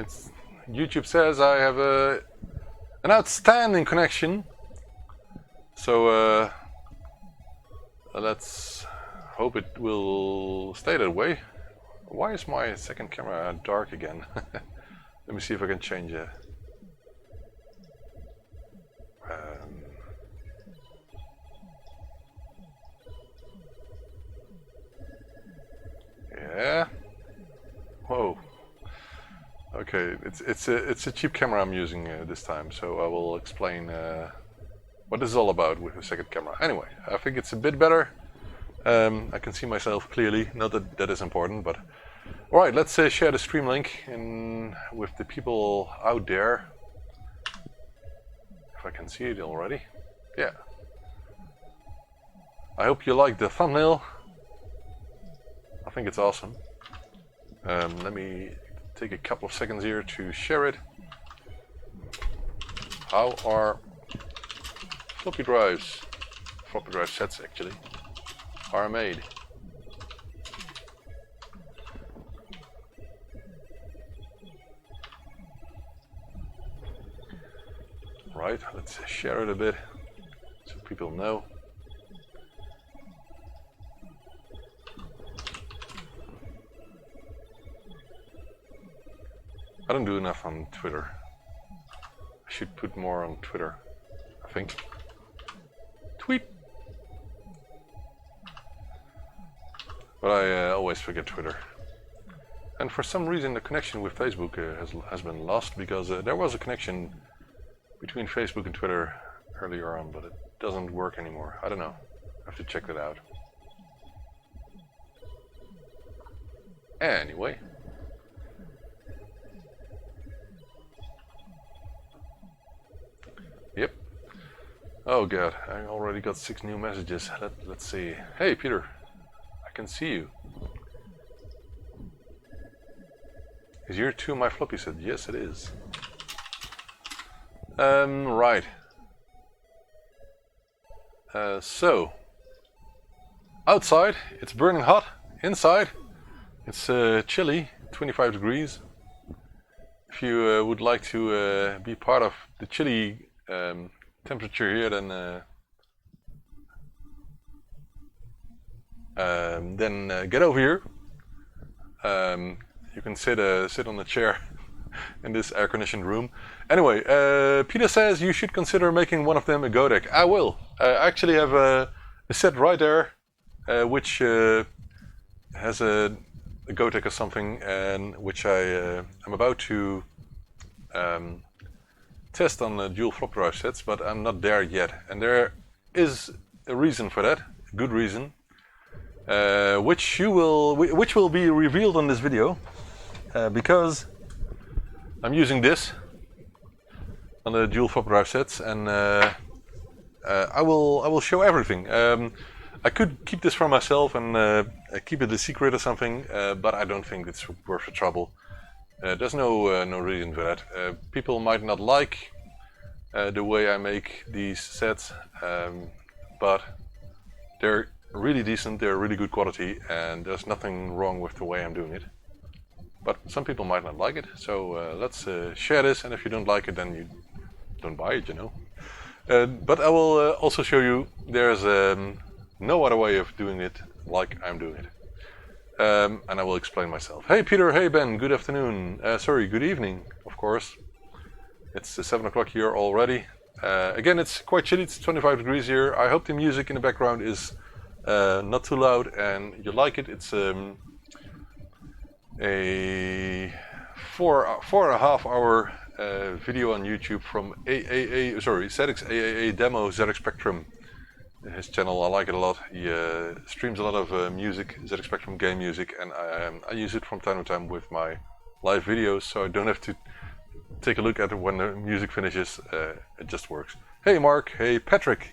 It's YouTube says I have an outstanding connection. So let's hope it will stay that way. Why is my second camera dark again? Let me see if I can change it. Yeah. Whoa. Okay, it's a cheap camera I'm using this time, so I will explain what this is all about with the second camera. Anyway, I think it's a bit better. I can see myself clearly. Not that that is important, but all right. Let's share the stream link with the people out there. If I can see it already. Yeah. I hope you like the thumbnail. I think it's awesome. Let me take a couple of seconds here to share it. How are floppy drive sets actually are made? Right, let's share it a bit so people know. I don't do enough on Twitter. I should put more on Twitter, I think. Tweet! But I always forget Twitter. And for some reason the connection with Facebook has been lost, because there was a connection between Facebook and Twitter earlier on, but it doesn't work anymore. I don't know. I have to check that out. Anyway. Yep. Oh god, I already got 6 new messages. Let's see. Hey Peter, I can see you. Is your 2 my floppy set? Yes it is. Right. So, outside it's burning hot. Inside it's chilly, 25 degrees. If you would like to be part of the chilly temperature here, then get over here. You can sit on the chair in this air-conditioned room. Anyway, Peter says you should consider making one of them a Go deck. I will. I actually have a set right there, which has a Go deck or something, and which I am about to test on the Dual Floppy Drive sets, but I'm not there yet. And there is a reason for that, a good reason, which will be revealed on this video, because I'm using this on the Dual Floppy Drive sets, and I will show everything. I could keep this for myself and keep it a secret or something, but I don't think it's worth the trouble. There's no reason for that. People might not like the way I make these sets, but they're really decent, they're really good quality, and there's nothing wrong with the way I'm doing it. But some people might not like it, so let's share this, and if you don't like it, then you don't buy it, you know. But I will also show you there's no other way of doing it like I'm doing it. And I will explain myself. Hey Peter, hey Ben, good afternoon. Sorry, good evening, of course. It's 7 o'clock here already. Again, it's quite chilly, it's 25 degrees here. I hope the music in the background is not too loud and you like it. It's a 4.5 hour video on YouTube from ZX AAA Demo ZX Spectrum. His channel, I like it a lot. He streams a lot of music, ZX Spectrum game music, and I use it from time to time with my live videos, so I don't have to take a look at it when the music finishes. It just works. Hey Mark, hey Patrick.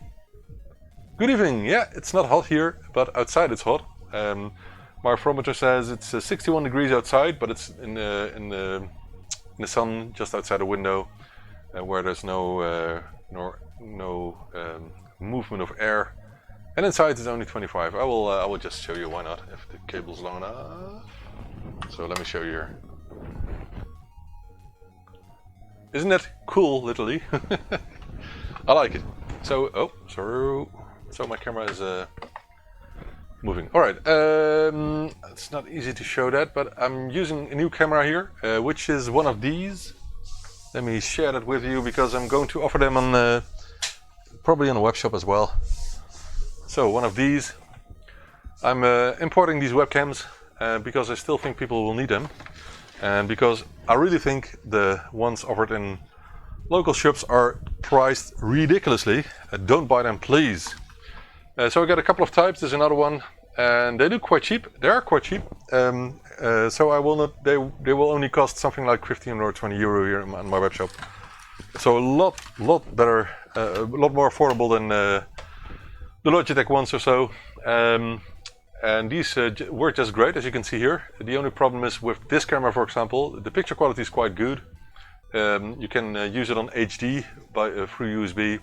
Good evening. Yeah, it's not hot here, but outside it's hot. My thermometer says it's 61 degrees outside, but it's in the sun just outside the window, where there's no movement of air, and inside it's only 25. I will just show you, why not, if the cable's long enough. So let me show you here. Isn't that cool, literally? I like it. So, oh, sorry. So my camera is moving. All right, it's not easy to show that, but I'm using a new camera here, which is one of these. Let me share that with you because I'm going to offer them on probably on a web shop as well. So one of these. I'm importing these webcams because I still think people will need them, and because I really think the ones offered in local shops are priced ridiculously. Don't buy them, please. So I got a couple of types. There's another one, and they look quite cheap. They are quite cheap. So I will not. They will only cost something like 15 or 20 euro here on my web shop. So a lot better, a lot more affordable than the Logitech ones or so. And these work just great, as you can see here. The only problem is with this camera, for example, the picture quality is quite good. You can use it on HD through USB,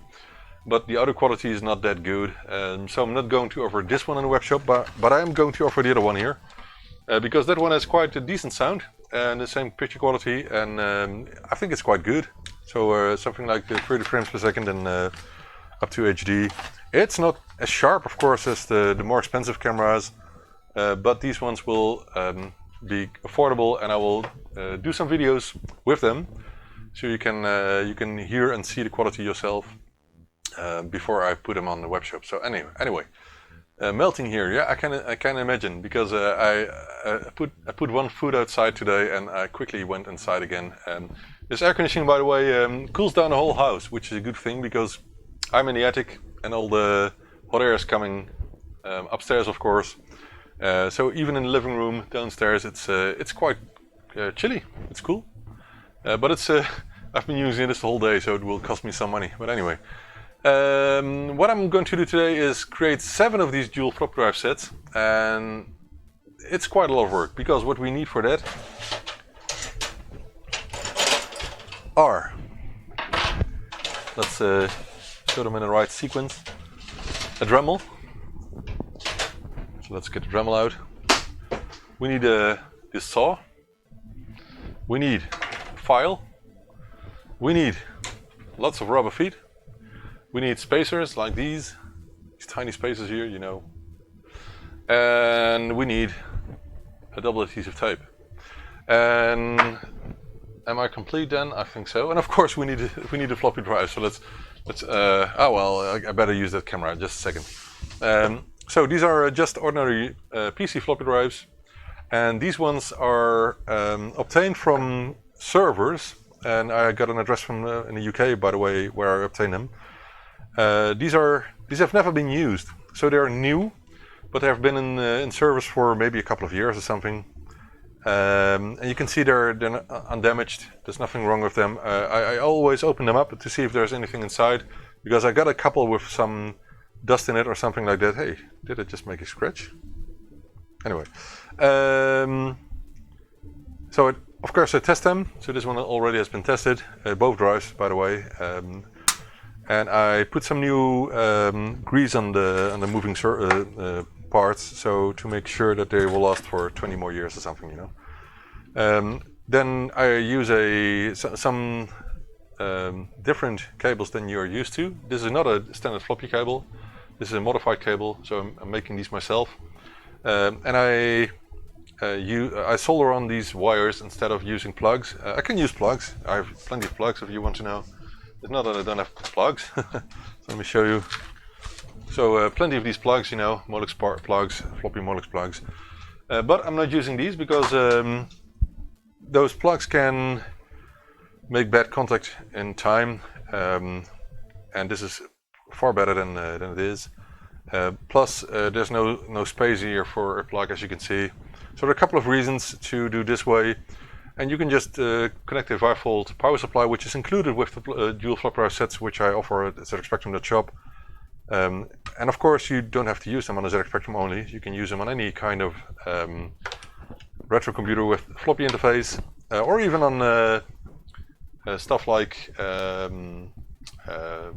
but the audio quality is not that good. So I'm not going to offer this one in the web shop, but I am going to offer the other one here, because that one has quite a decent sound and the same picture quality, and I think it's quite good. So something like 30 frames per second and up to HD. It's not as sharp, of course, as the more expensive cameras, but these ones will be affordable, and I will do some videos with them, so you can hear and see the quality yourself before I put them on the web shop. So anyway, melting here, yeah, I can imagine, because I put one foot outside today and I quickly went inside again. This air conditioning, by the way, cools down the whole house, which is a good thing because I'm in the attic and all the hot air is coming upstairs, of course. So even in the living room downstairs, it's quite chilly. It's cool, but it's I've been using this the whole day, so it will cost me some money. But anyway, what I'm going to do today is create 7 of these dual floppy drive sets, and it's quite a lot of work, because what we need for that are, let's show them in the right sequence, a Dremel. So let's get the Dremel out. We need this saw. We need a file. We need lots of rubber feet. We need spacers like these tiny spacers here, you know. And we need a double adhesive tape. And am I complete then? I think so. And of course we need a floppy drive. So let's oh well, I better use that camera just a second. So these are just ordinary PC floppy drives, and these ones are obtained from servers, and I got an address from in the UK, by the way, where I obtained them. These have never been used, so they're new, but they have been in service for maybe a couple of years or something. And you can see they're undamaged. There's nothing wrong with them. I always open them up to see if there's anything inside, because I got a couple with some dust in it or something like that. Hey, did it just make a scratch? Anyway, so of course I test them. So this one already has been tested, both drives, by the way. And I put some new grease on the moving parts, so to make sure that they will last for 20 more years or something, you know. Then I use some different cables than you're used to. This is not a standard floppy cable. This is a modified cable, so I'm making these myself. And I solder on these wires instead of using plugs. I can use plugs. I have plenty of plugs if you want to know. It's not that I don't have plugs. So let me show you. So plenty of these plugs, you know, Molex plugs, floppy Molex plugs. But I'm not using these because those plugs can make bad contact in time, and this is far better than it is. Plus, there's no space here for a plug, as you can see. So there are a couple of reasons to do this way, and you can just connect a 5-volt power supply, which is included with the dual floppy drive sets, which I offer at ZXspectrum.shop. And of course, you don't have to use them on a ZX Spectrum only. You can use them on any kind of retro computer with floppy interface, or even on stuff like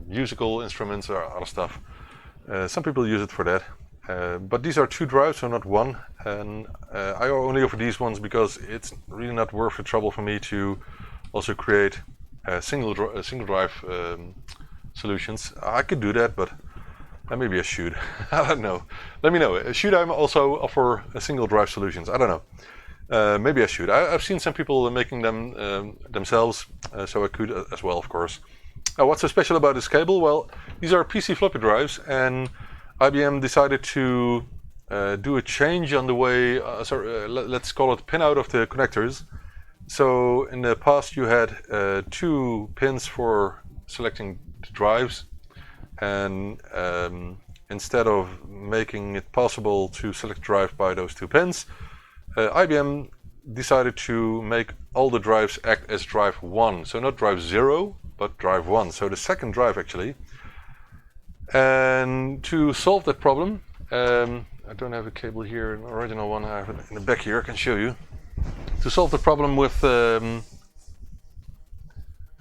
musical instruments or other stuff. Some people use it for that. But these are 2 drives, so not one. And I only offer these ones because it's really not worth the trouble for me to also create single drive solutions. I could do that, but maybe I should. I don't know. Let me know. Should I also offer a single drive solutions? I don't know. Maybe I should. I've seen some people making them themselves, so I could as well, of course. What's so special about this cable? Well, these are PC floppy drives, and IBM decided to do a change on the way, let's call it pin out of the connectors. So in the past you had 2 pins for selecting the drives, and instead of making it possible to select drive by those 2 pins, IBM decided to make all the drives act as drive 1. So not drive 0, but drive 1. So the second drive actually. And to solve that problem, I don't have a cable here, an original one, I have it in the back here, I can show you. To solve the problem with, if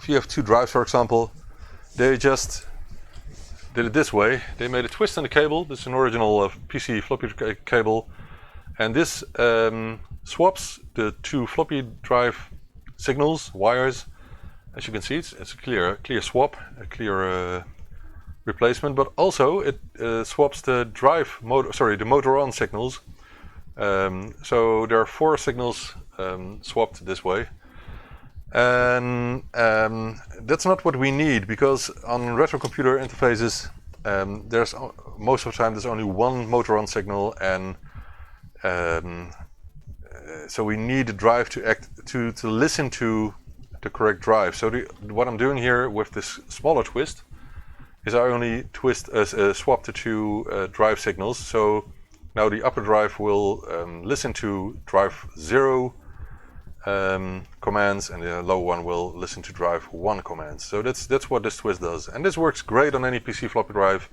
you have 2 drives for example, they just did it this way. They made a twist on the cable. This is an original PC floppy cable, and this swaps the 2 floppy drive signals, wires. As you can see, it's a clear swap, a clear replacement, but also it swaps the the motor on signals. So there are 4 signals swapped this way, and that's not what we need, because on retro computer interfaces there's most of the time there's only 1 motor on signal, and so we need the drive to act to listen to the correct drive. So what I'm doing here with this smaller twist is I only swap the 2 drive signals. So now the upper drive will listen to drive 0 commands, and the lower one will listen to drive 1 commands. So that's what this twist does, and this works great on any PC floppy drive.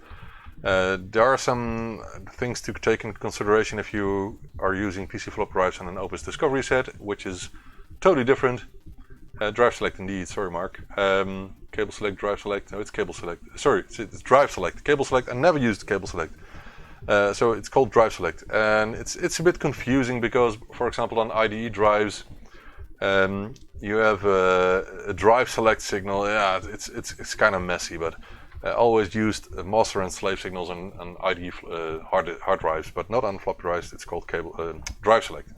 There are some things to take into consideration if you are using PC floppy drives on an Opus Discovery set, which is totally different. Drive select indeed, sorry Mark. Cable select, drive select, no, it's cable select. Sorry, it's drive select. Cable select, I never used cable select. So it's called drive select, and it's a bit confusing because, for example, on IDE drives, you have a drive select signal. Yeah, it's kind of messy, but I always used master and slave signals on IDE hard drives, but not on floppy drives. It's called drive select.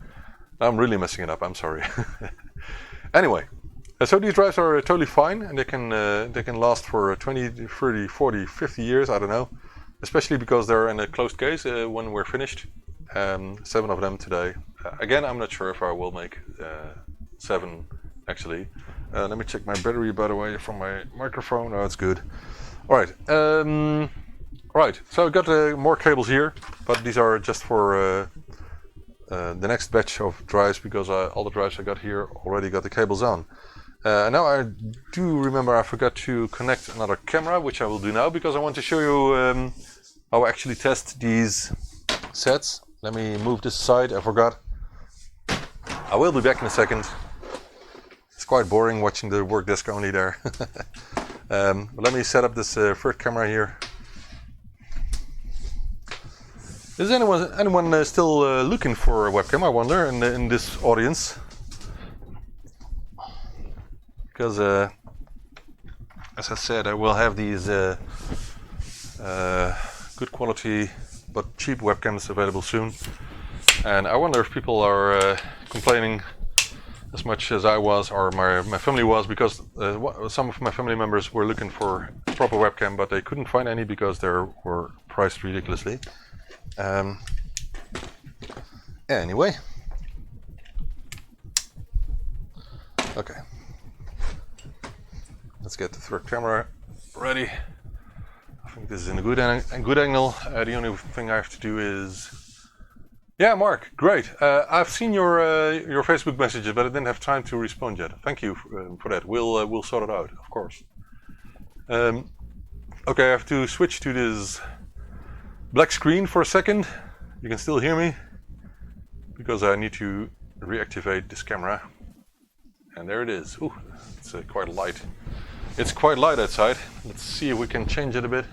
I'm really messing it up, I'm sorry. Anyway, so these drives are totally fine, and they can last for 20, 30, 40, 50 years, I don't know. Especially because they're in a closed case when we're finished. 7 of them today. Again, I'm not sure if I will make 7 actually. Let me check my battery, by the way, from my microphone. Oh, it's good. Alright, right, so I got more cables here, but these are just for the next batch of drives, because all the drives I got here already got the cables on. Now I do remember I forgot to connect another camera, which I will do now, because I want to show you how I actually test these sets. Let me move this aside, I forgot. I will be back in a second. It's quite boring watching the work desk only there. But let me set up this first camera here. Is anyone still looking for a webcam, I wonder, in this audience? Because, as I said, I will have these good quality but cheap webcams available soon. And I wonder if people are complaining as much as I was, or my family was, because some of my family members were looking for a proper webcam, but they couldn't find any because they were priced ridiculously. Anyway. Okay. Let's get the third camera ready. I think this is in a good angle. The only thing I have to do is... Yeah, Mark, great. I've seen your Facebook messages, but I didn't have time to respond yet. Thank you for that. We'll sort it out, of course. Okay, I have to switch to this black screen for a second. You can still hear me, because I need to reactivate this camera. And there it is. Ooh, it's quite light. It's quite light outside. Let's see if we can change it a bit.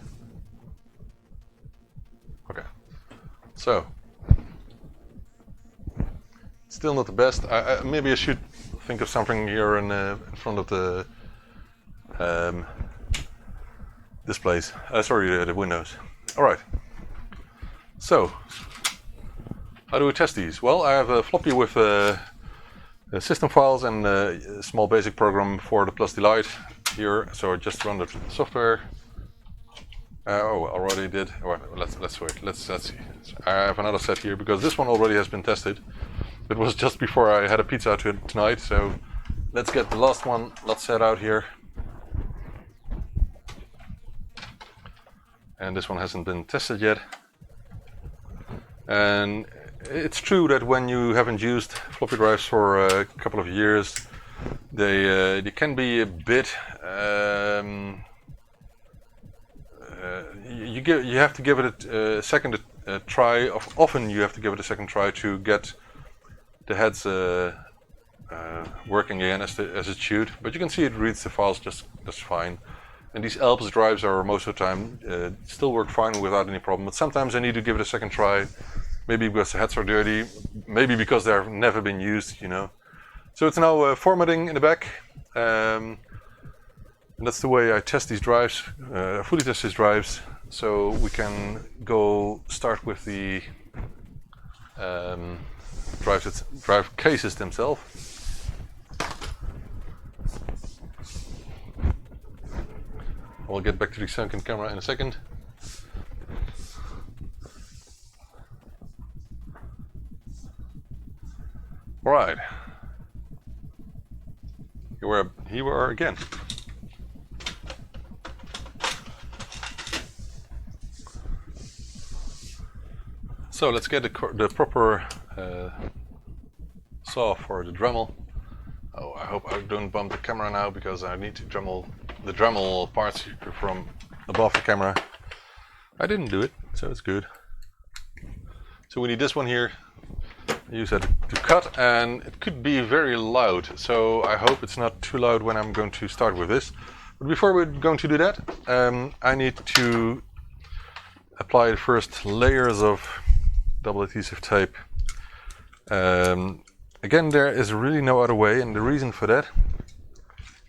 Okay. So, still not the best. Maybe I should think of something here in front of the displays. Sorry, the windows. All right. So, how do we test these? Well, I have a floppy with system files and a small basic program for the Plus Delight here. So I just run the software. Oh, already did. Well, let's wait. Let's see. So I have another set here because this one already has been tested. It was just before I had a pizza tonight. So let's get the last one. Let's set out here. And this one hasn't been tested yet. And it's true that when you haven't used floppy drives for a couple of years, they can be a bit. You have to give it a second try. Often you have to give it a second try to get the heads working again as it should. But you can see it reads the files just fine. And these Alps drives are most of the time still work fine without any problem. But sometimes I need to give it a second try. Maybe because the heads are dirty. Maybe because they've never been used. You know. So it's now formatting in the back. And that's the way I test these drives, fully test these drives. So we can go start with the drive cases themselves. I'll get back to the second camera in a second. All right. Here we are again. So let's get the proper saw for the Dremel. Oh, I hope I don't bump the camera now because I need to Dremel the Dremel parts from above the camera. I didn't do it, so it's good. So we need this one here. I use that to cut, and it could be very loud. So I hope it's not too loud when I'm going to start with this. But before we're going to do that, I need to apply the first layers of double adhesive tape. Again, there is really no other way, and the reason for that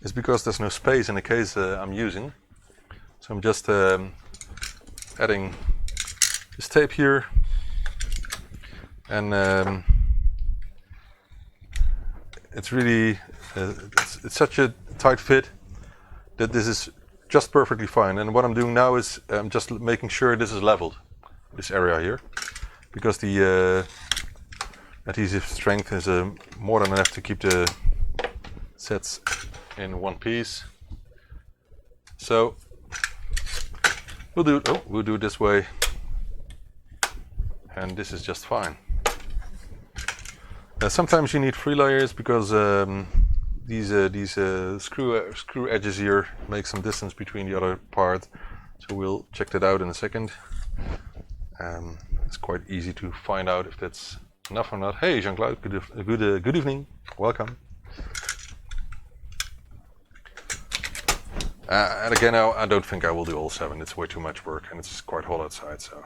is because there's no space in the case I'm using. So I'm just adding this tape here, and it's really it's such a tight fit that this is just perfectly fine. And what I'm doing now is I'm just making sure this is leveled, this area here, because the adhesive strength is more than enough to keep the sets in one piece. So we'll do it this way, and this is just fine. Sometimes you need 3 layers because these screw edges here make some distance between the other part. So we'll check that out in a second. It's quite easy to find out if that's enough or not. Hey Jean-Claude, good evening, welcome. And again, I don't think I will do all 7. It's way too much work, and it's quite hot outside. So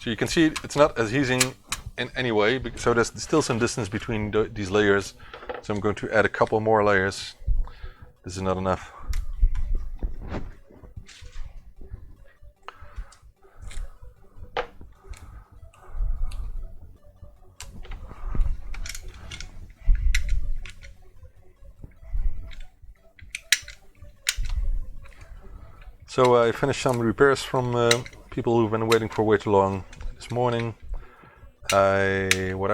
you can see it's not adhesing in any way. So there's still some distance between these layers. So I'm going to add a couple more layers. This is not enough. So I finished some repairs from people who've been waiting for way too long this morning. What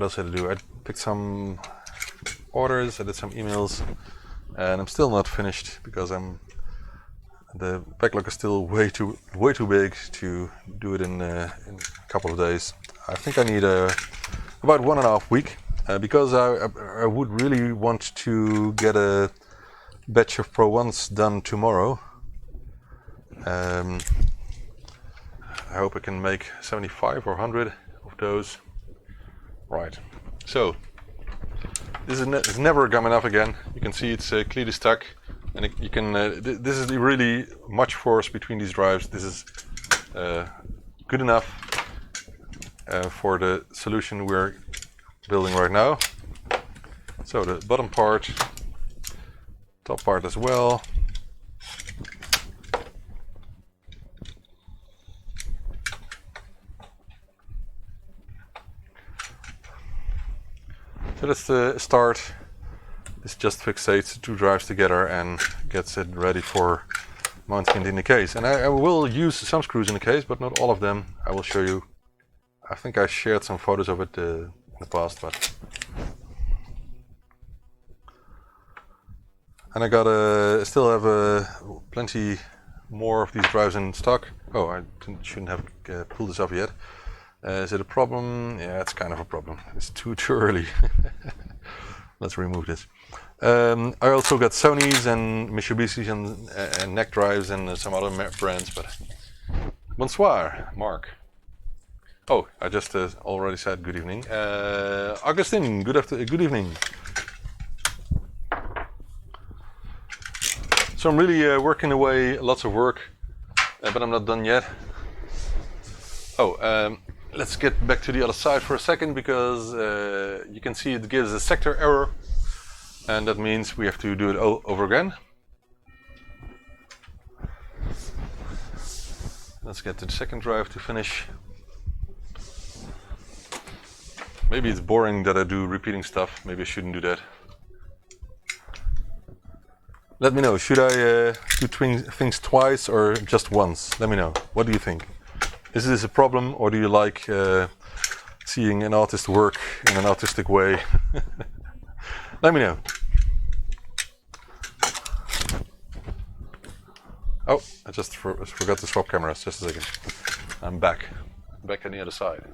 else did I do? I picked some orders, I did some emails, and I'm still not finished because the backlog is still way too big to do it in a couple of days. I think I need about 1.5 weeks because I would really want to get a batch of Pro 1s done tomorrow. I hope I can make 75 or 100 of those. Right, so this is never gum enough again. You can see it's clearly stuck, and you can. This is really much force between these drives. This is good enough for the solution we're building right now. So the bottom part, top part as well. So let's start. This just fixates the two drives together and gets it ready for mounting it in the case. And I will use some screws in the case, but not all of them. I will show you. I think I shared some photos of it in the past, but. And I still have plenty more of these drives in stock. Oh, I shouldn't have pulled this off yet. Is it a problem? Yeah, it's kind of a problem. It's too early. Let's remove this. I also got Sony's and Mitsubishi's and neck drives and some other brands, but bonsoir, Mark. Oh, I just already said good evening. Augustine, good evening. So I'm really working away, lots of work, but I'm not done yet. Oh, let's get back to the other side for a second, because you can see it gives a sector error, and that means we have to do it over again. Let's get to the second drive to finish. Maybe it's boring that I do repeating stuff. Maybe I shouldn't do that. Let me know, should I do things twice or just once? Let me know. What do you think? Is this a problem, or do you like seeing an artist work in an artistic way? Let me know. Oh, I just forgot to swap cameras. Just a second. I'm back. Back on the other side.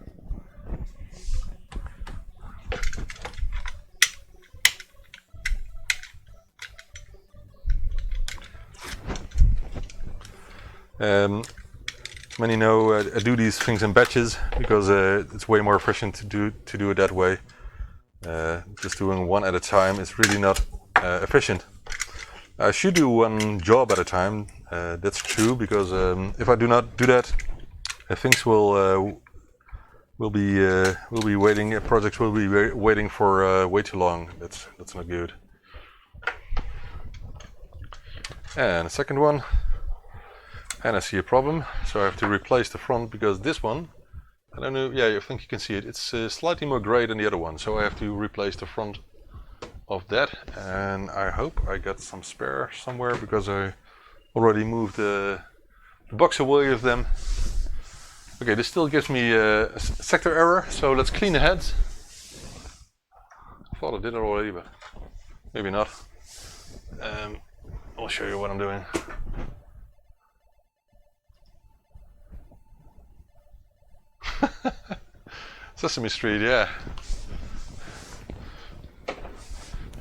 Many know I do these things in batches because it's way more efficient to do it that way. Just doing one at a time is really not efficient. I should do one job at a time. That's true, because if I do not do that, things will be waiting. Projects will be waiting for way too long. That's not good. And the second one. And I see a problem, so I have to replace the front, because this one, I don't know, yeah, I think you can see it, it's slightly more grey than the other one, so I have to replace the front of that, and I hope I got some spare somewhere, because I already moved the box away with them. Okay, this still gives me a sector error, so let's clean the heads. I thought I did it already, but maybe not. I'll show you what I'm doing. Sesame Street, yeah.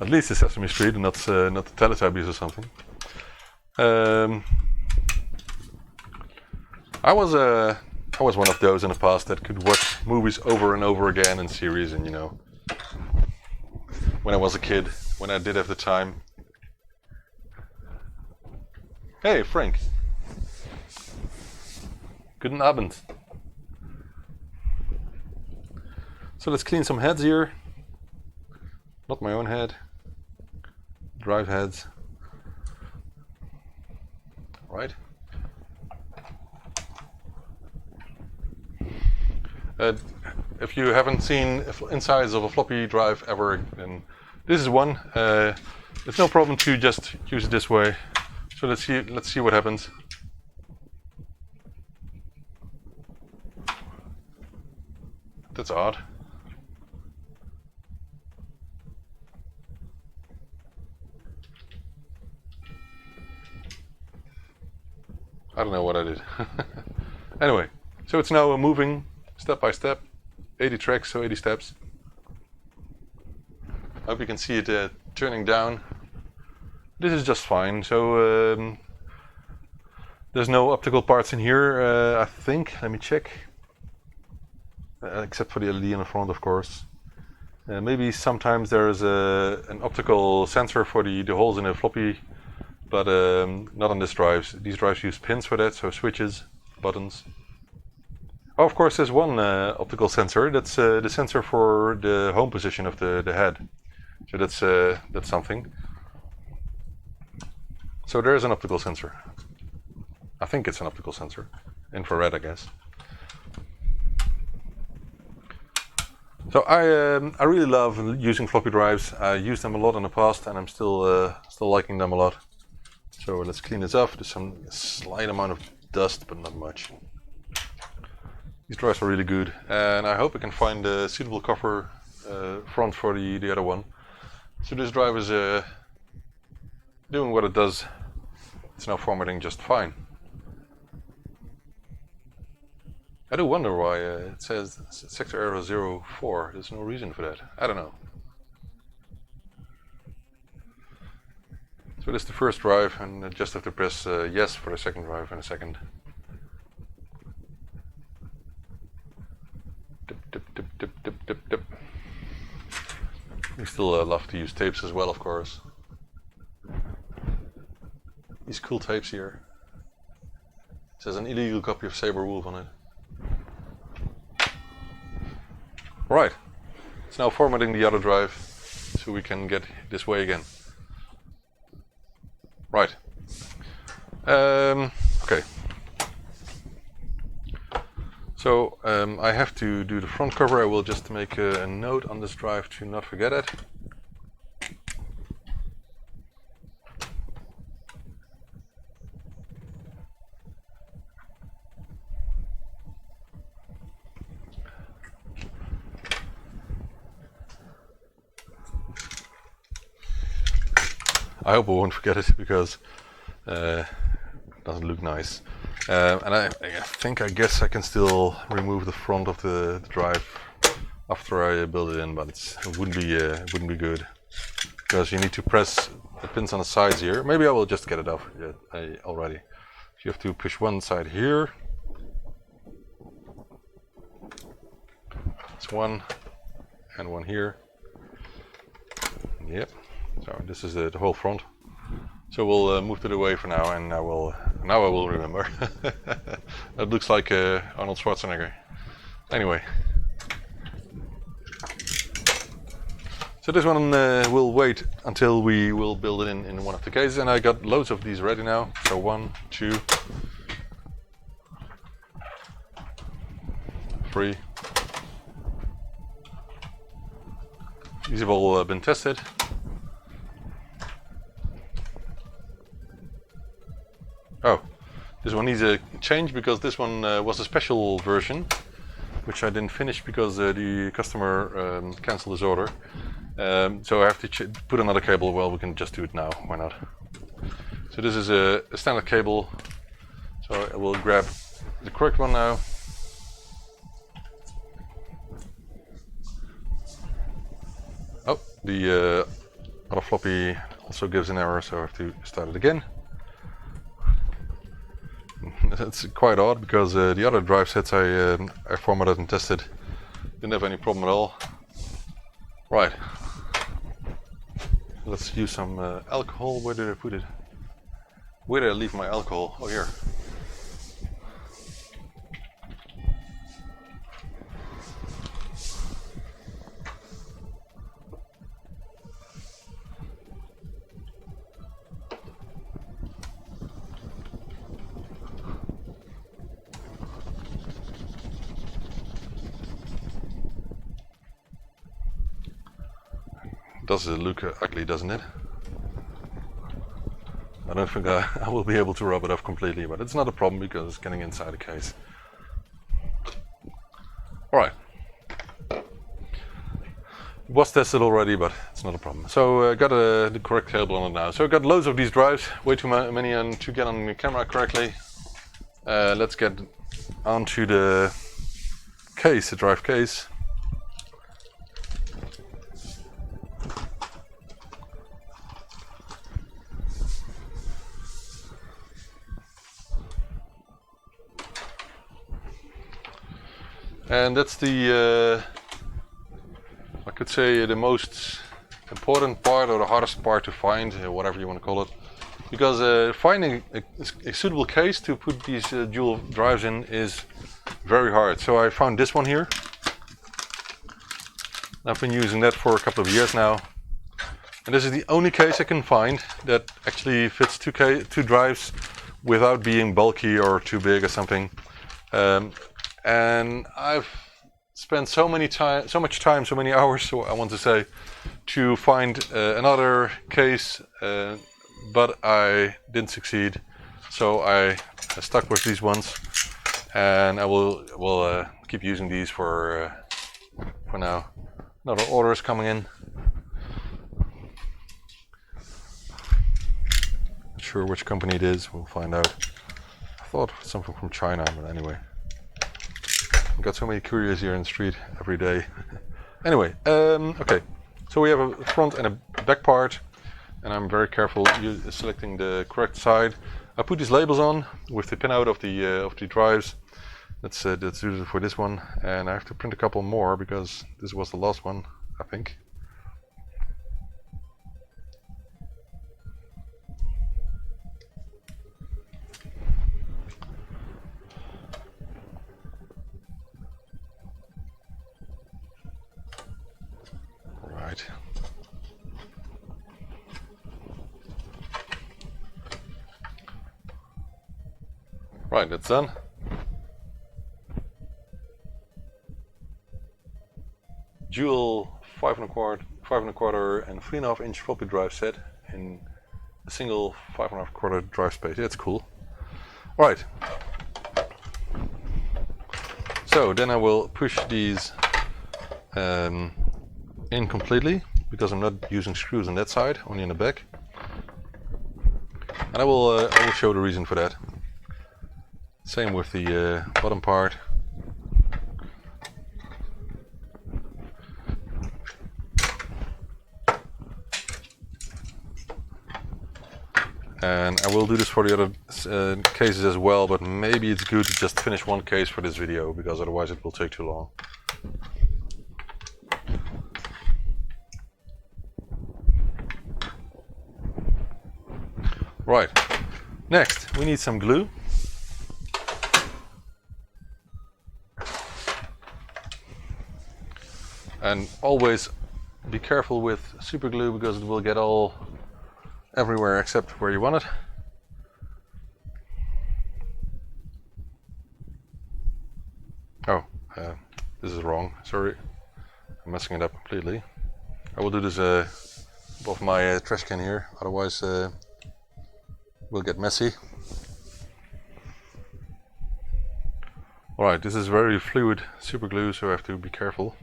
At least it's Sesame Street, and not the Teletubbies or something. I was one of those in the past that could watch movies over and over again in series, and when I was a kid, when I did have the time. Hey, Frank. Guten Abend. So let's clean some heads here. Not my own head. Drive heads. Right. If you haven't seen insides of a floppy drive ever, then this is one. It's no problem to just use it this way. So let's see what happens. That's odd. I don't know what I did. Anyway, so it's now moving step by step, 80 tracks, so 80 steps. I hope you can see it turning down. This is just fine. So there's no optical parts in here, I think. Let me check. Except for the LED in the front, of course. Maybe sometimes there's an optical sensor for the holes in the floppy, but not on this drives. These drives use pins for that, so switches, buttons. Oh, of course, there's one optical sensor. That's the sensor for the home position of the head. So that's something. So there is an optical sensor. I think it's an optical sensor, infrared, I guess. So So I really love using floppy drives. I used them a lot in the past, and I'm still liking them a lot. So let's clean this off. There's some slight amount of dust, but not much. These drives are really good, and I hope I can find a suitable cover front for the other one. So this drive is doing what it does. It's now formatting just fine. I do wonder why it says sector error 04. There's no reason for that. I don't know. So this is the first drive, and I just have to press yes for the second drive in a second. Dip, dip, dip, dip, dip, dip, dip. We still love to use tapes as well, of course. These cool tapes here. It says an illegal copy of Saber Wolf on it. Right, it's now formatting the other drive so we can get this way again. Right. Okay. So I have to do the front cover. I will just make a note on this drive to not forget it. I hope I won't forget it, because it doesn't look nice. And I guess I can still remove the front of the drive after I build it in, but it wouldn't be good, because you need to press the pins on the sides here. Maybe I will just get it off already. You have to push one side here. It's one, and one here. Yep. So this is the whole front. So we'll move it away for now, and now I will remember. That looks like Arnold Schwarzenegger. Anyway. So this one will wait until we will build it in one of the cases, and I got loads of these ready now. So 1, 2, 3. These have all been tested. Oh, this one needs a change, because this one was a special version, which I didn't finish because the customer cancelled his order. So I have to put another cable. Well, we can just do it now, why not? So this is a standard cable, so I will grab the correct one now. Oh, the other floppy also gives an error, so I have to start it again. That's quite odd, because the other drive sets I formatted and tested didn't have any problem at all. Right. Let's use some alcohol. Where did I put it? Where did I leave my alcohol? Oh, here. Does look ugly, doesn't it? I don't think I will be able to rub it off completely, but it's not a problem because it's getting inside the case. Alright. It was tested already, but it's not a problem. So I got the correct cable on it now. So I got loads of these drives, way too many to get on the camera correctly. Let's get onto the case, the drive case. And that's the, I could say, the most important part, or the hardest part to find, whatever you want to call it. Because finding a suitable case to put these dual drives in is very hard. So I found this one here. I've been using that for a couple of years now. And this is the only case I can find that actually fits two drives without being bulky or too big or something. And I've spent so much time, so many hours, so I want to say, to find another case, but I didn't succeed. So I stuck with these ones, and I will keep using these for now. Another order is coming in. Not sure which company it is. We'll find out. I thought something from China, but anyway. I've got so many couriers here in the street every day. Anyway, okay. So we have a front and a back part, and I'm very careful selecting the correct side. I put these labels on with the pinout of the drives. That's do it for this one, and I have to print a couple more because this was the last one, I think. Right, that's done. Dual 5.25, 5.25 and 3.5 inch floppy drive set in a single 5.25 drive space. Yeah, that's cool. Right. So then I will push these in completely because I'm not using screws on that side, only on the back. And I will show the reason for that. Same with the bottom part. And I will do this for the other cases as well, but maybe it's good to just finish one case for this video because otherwise it will take too long. Right, next we need some glue. And always be careful with super glue because it will get all everywhere except where you want it. Oh, this is wrong. Sorry, I'm messing it up completely. I will do this above my trash can here, otherwise it will get messy. Alright, this is very fluid super glue, so I have to be careful.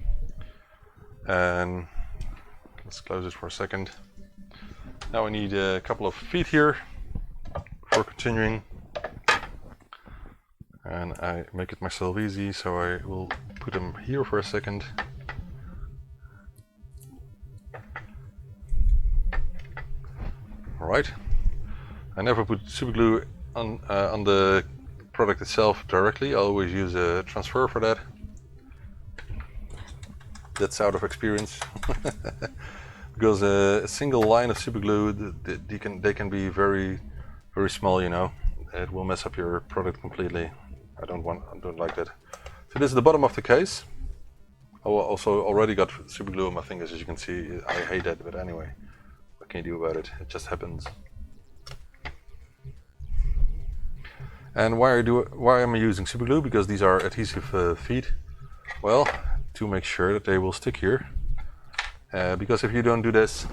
And let's close it for a second. Now I need a couple of feet here for continuing, and I make it myself easy, so I will put them here for a second. Alright, I never put super glue on the product itself directly. I always use a transfer for that. That's out of experience. Because a single line of super glue, they can be very small, you know. It will mess up your product completely. I don't like that. So this is the bottom of the case. I also already got super glue on my fingers, as you can see. I hate that, but anyway, what can you do about it? It just happens. And why am I using super glue? Because these are adhesive feet. Well, to make sure that they will stick here. Because if you don't do this,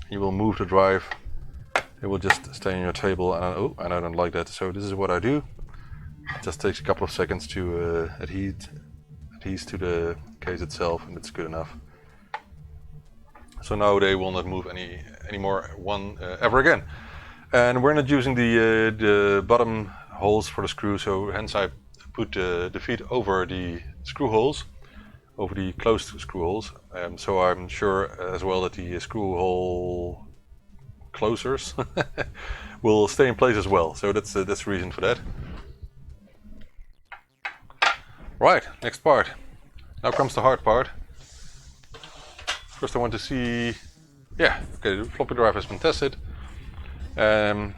you will move the drive. It will just stay on your table, and I don't like that. So this is what I do. It just takes a couple of seconds to adhere to the case itself, and it's good enough. So now they will not move anymore ever again. And we're not using the bottom holes for the screw, so hence I put the feet over the screw holes, over the closed screw holes. So I'm sure as well that the screw hole closers will stay in place as well. So that's the reason for that. Right, next part. Now comes the hard part. First I want to see, yeah, okay, the floppy drive has been tested. Okay,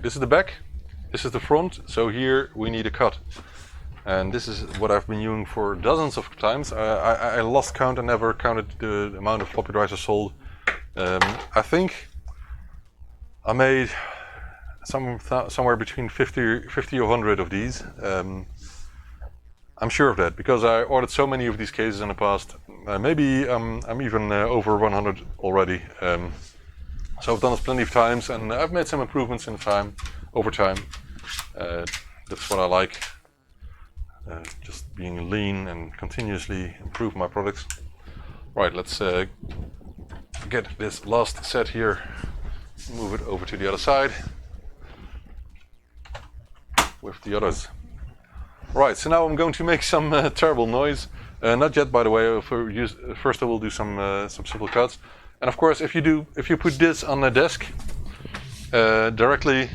this is the back, this is the front, so here we need a cut. And this is what I've been using for dozens of times. I lost count and never counted the amount of floppy drives I sold. I think I made somewhere between 50 or 100 of these. I'm sure of that because I ordered so many of these cases in the past. Maybe I'm even over 100 already. So I've done this plenty of times, and I've made some improvements in time, over time. That's what I like. Just being lean and continuously improve my products. Right, let's get this last set here, move it over to the other side with the others. Right, so now I'm going to make some terrible noise. Not yet, by the way. First I will do some simple cuts. And of course, if you put this on the desk directly,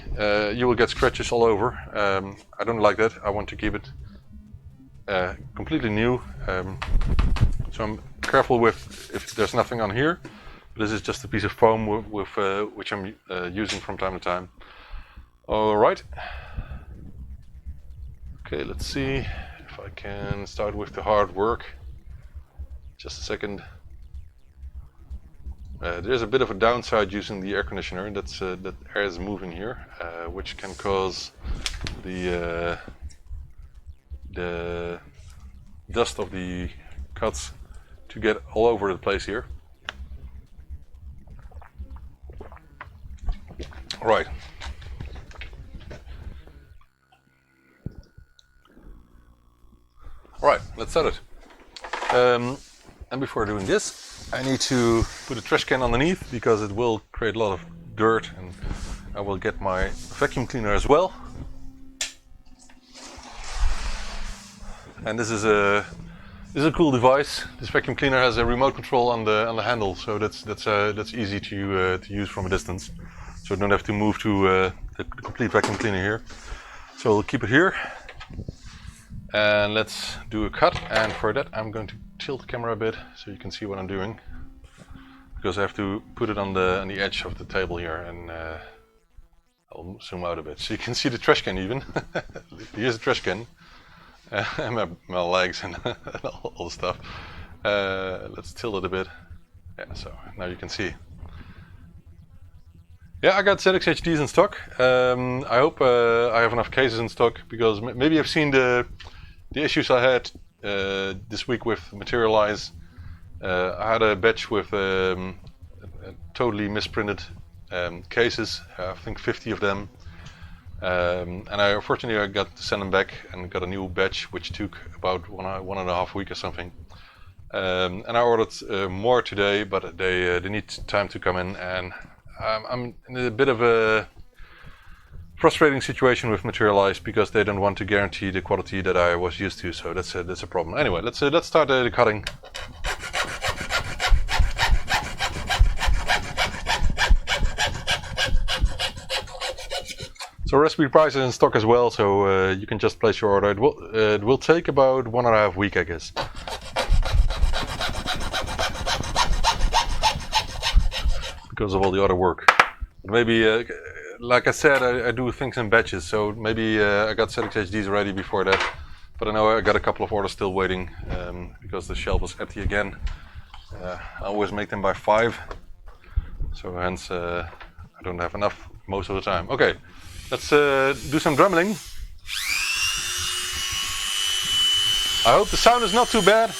you will get scratches all over. I don't like that. I want to keep it completely new. So I'm careful with if there's nothing on here. This is just a piece of foam with which I'm using from time to time. All right. Okay, let's see if I can start with the hard work. Just a second. There's a bit of a downside using the air conditioner. That air is moving here, which can cause the dust of the cuts to get all over the place here. Right. Right, let's set it. And before doing this, I need to put a trash can underneath because it will create a lot of dirt, and I will get my vacuum cleaner as well. And this is a cool device. This vacuum cleaner has a remote control on the handle, so that's easy to use from a distance. So I don't have to move to the complete vacuum cleaner here. So we'll keep it here. And let's do a cut, and for that I'm going to tilt the camera a bit so you can see what I'm doing, because I have to put it on the edge of the table here, and I'll zoom out a bit so you can see the trash can even. Here's the trash can, and my legs and all the stuff. Let's tilt it a bit. Yeah, so now you can see. Yeah, I got ZX-HDs in stock. I hope I have enough cases in stock, because maybe I've seen the issues I had this week with Materialize. I had a batch with totally misprinted cases, I think 50 of them. And unfortunately I got to send them back and got a new batch, which took about one and a half week or something. And I ordered more today, but they need time to come in, and I'm in a bit of a frustrating situation with Materialize because they don't want to guarantee the quality that I was used to, so that's a problem. Anyway, let's start the cutting. So Raspberry Pi is in stock as well, so you can just place your order. It will take about 1.5 weeks, I guess. Because of all the other work. But maybe, like I said, I do things in batches, so maybe I got ZX-HDs ready before that. But I know I got a couple of orders still waiting, because the shelf was empty again. I always make them by 5, so hence I don't have enough most of the time. Okay, let's do some drumming. I hope the sound is not too bad.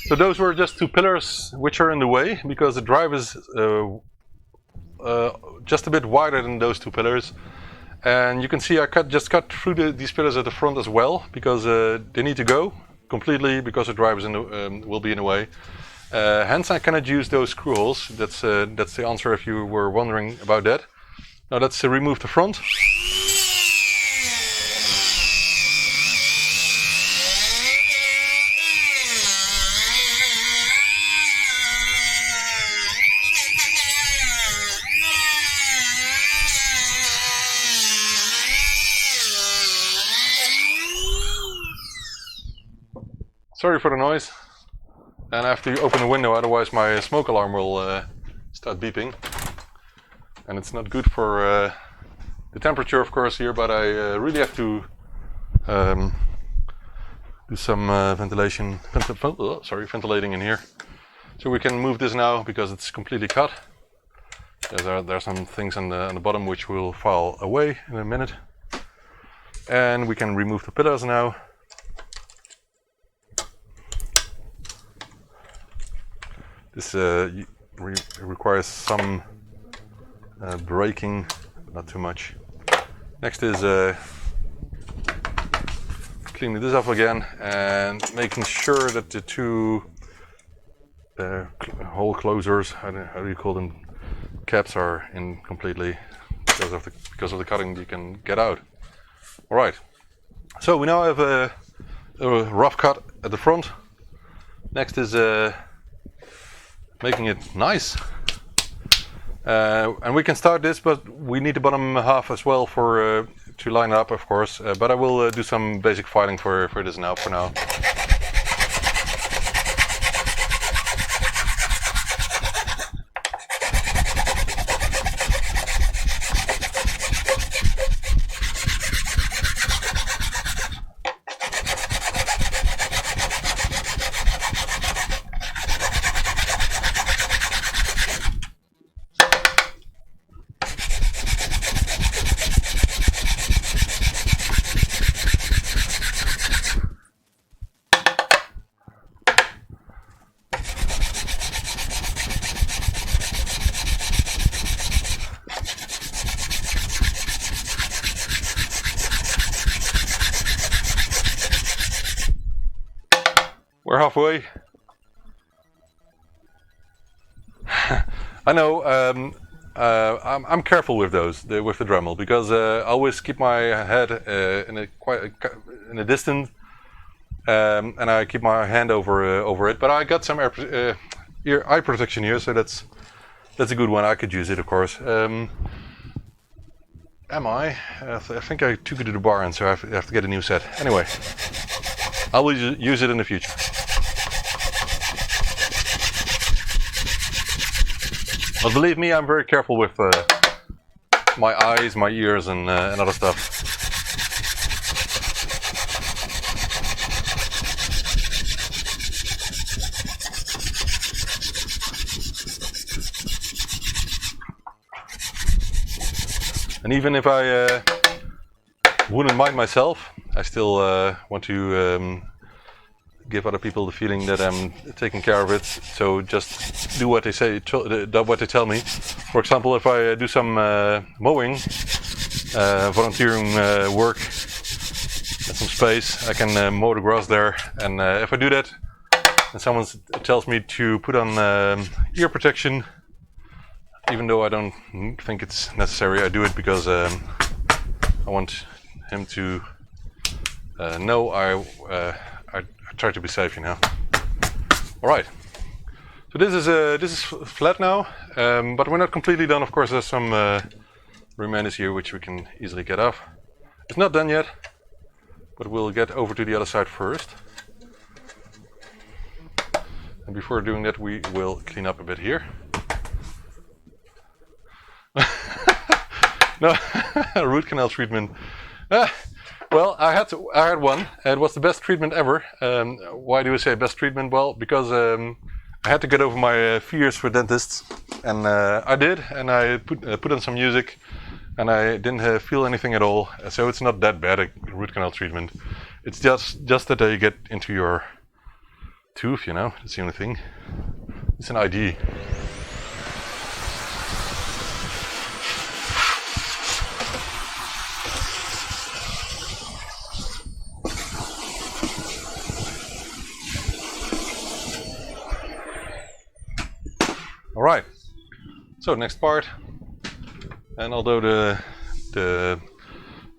So those were just 2 pillars which are in the way, because the drive is just a bit wider than those 2 pillars. And you can see I just cut through these pillars at the front as well, because they need to go completely, because the drive is will be in the way. Hence I cannot use those screw holes. That's the answer if you were wondering about that. Now let's remove the front. Sorry for the noise, and I have to open the window, otherwise my smoke alarm will start beeping, and it's not good for the temperature, of course, here. But I really have to do some ventilating in here. So we can move this now because it's completely cut. There are some things on the bottom which will file away in a minute. And we can remove the pillars now. This requires some braking, but not too much. Next is cleaning this up again and making sure that the two hole closers, how do you call them, caps are in completely, because of the cutting you can get out. All right, so we now have a rough cut at the front. Next is making it nice. And we can start this, but we need the bottom half as well for to line up, of course. But I will do some basic filing for this now. For now. We're halfway. I know. I'm careful with those, with the Dremel, because I always keep my head in a distance, and I keep my hand over it. But I got some eye protection here, so that's a good one. I could use it, of course. I think I took it to the bar, and so I have to get a new set. Anyway, I will use it in the future. But believe me, I'm very careful with my eyes, my ears, and other stuff. And even if I wouldn't mind myself, I still want to give other people the feeling that I'm taking care of it. So just do what they say, what they tell me. For example, if I do some mowing, volunteering work at some space, I can mow the grass there. And if I do that, and someone tells me to put on ear protection, even though I don't think it's necessary, I do it because I want him to know I try to be safe, you know. All right. So this is flat now, but we're not completely done. Of course, there's some remainders here which we can easily get off. It's not done yet, but we'll get over to the other side first. And before doing that, we will clean up a bit here. No, root canal treatment. Well, I had one. It was the best treatment ever. Why do I say best treatment? Well, because I had to get over my fears for dentists, and I did. And I put on some music, and I didn't feel anything at all. So it's not that bad, a root canal treatment. It's just that they get into your tooth, you know. That's the only thing. It's an ID. Alright, so next part, and although the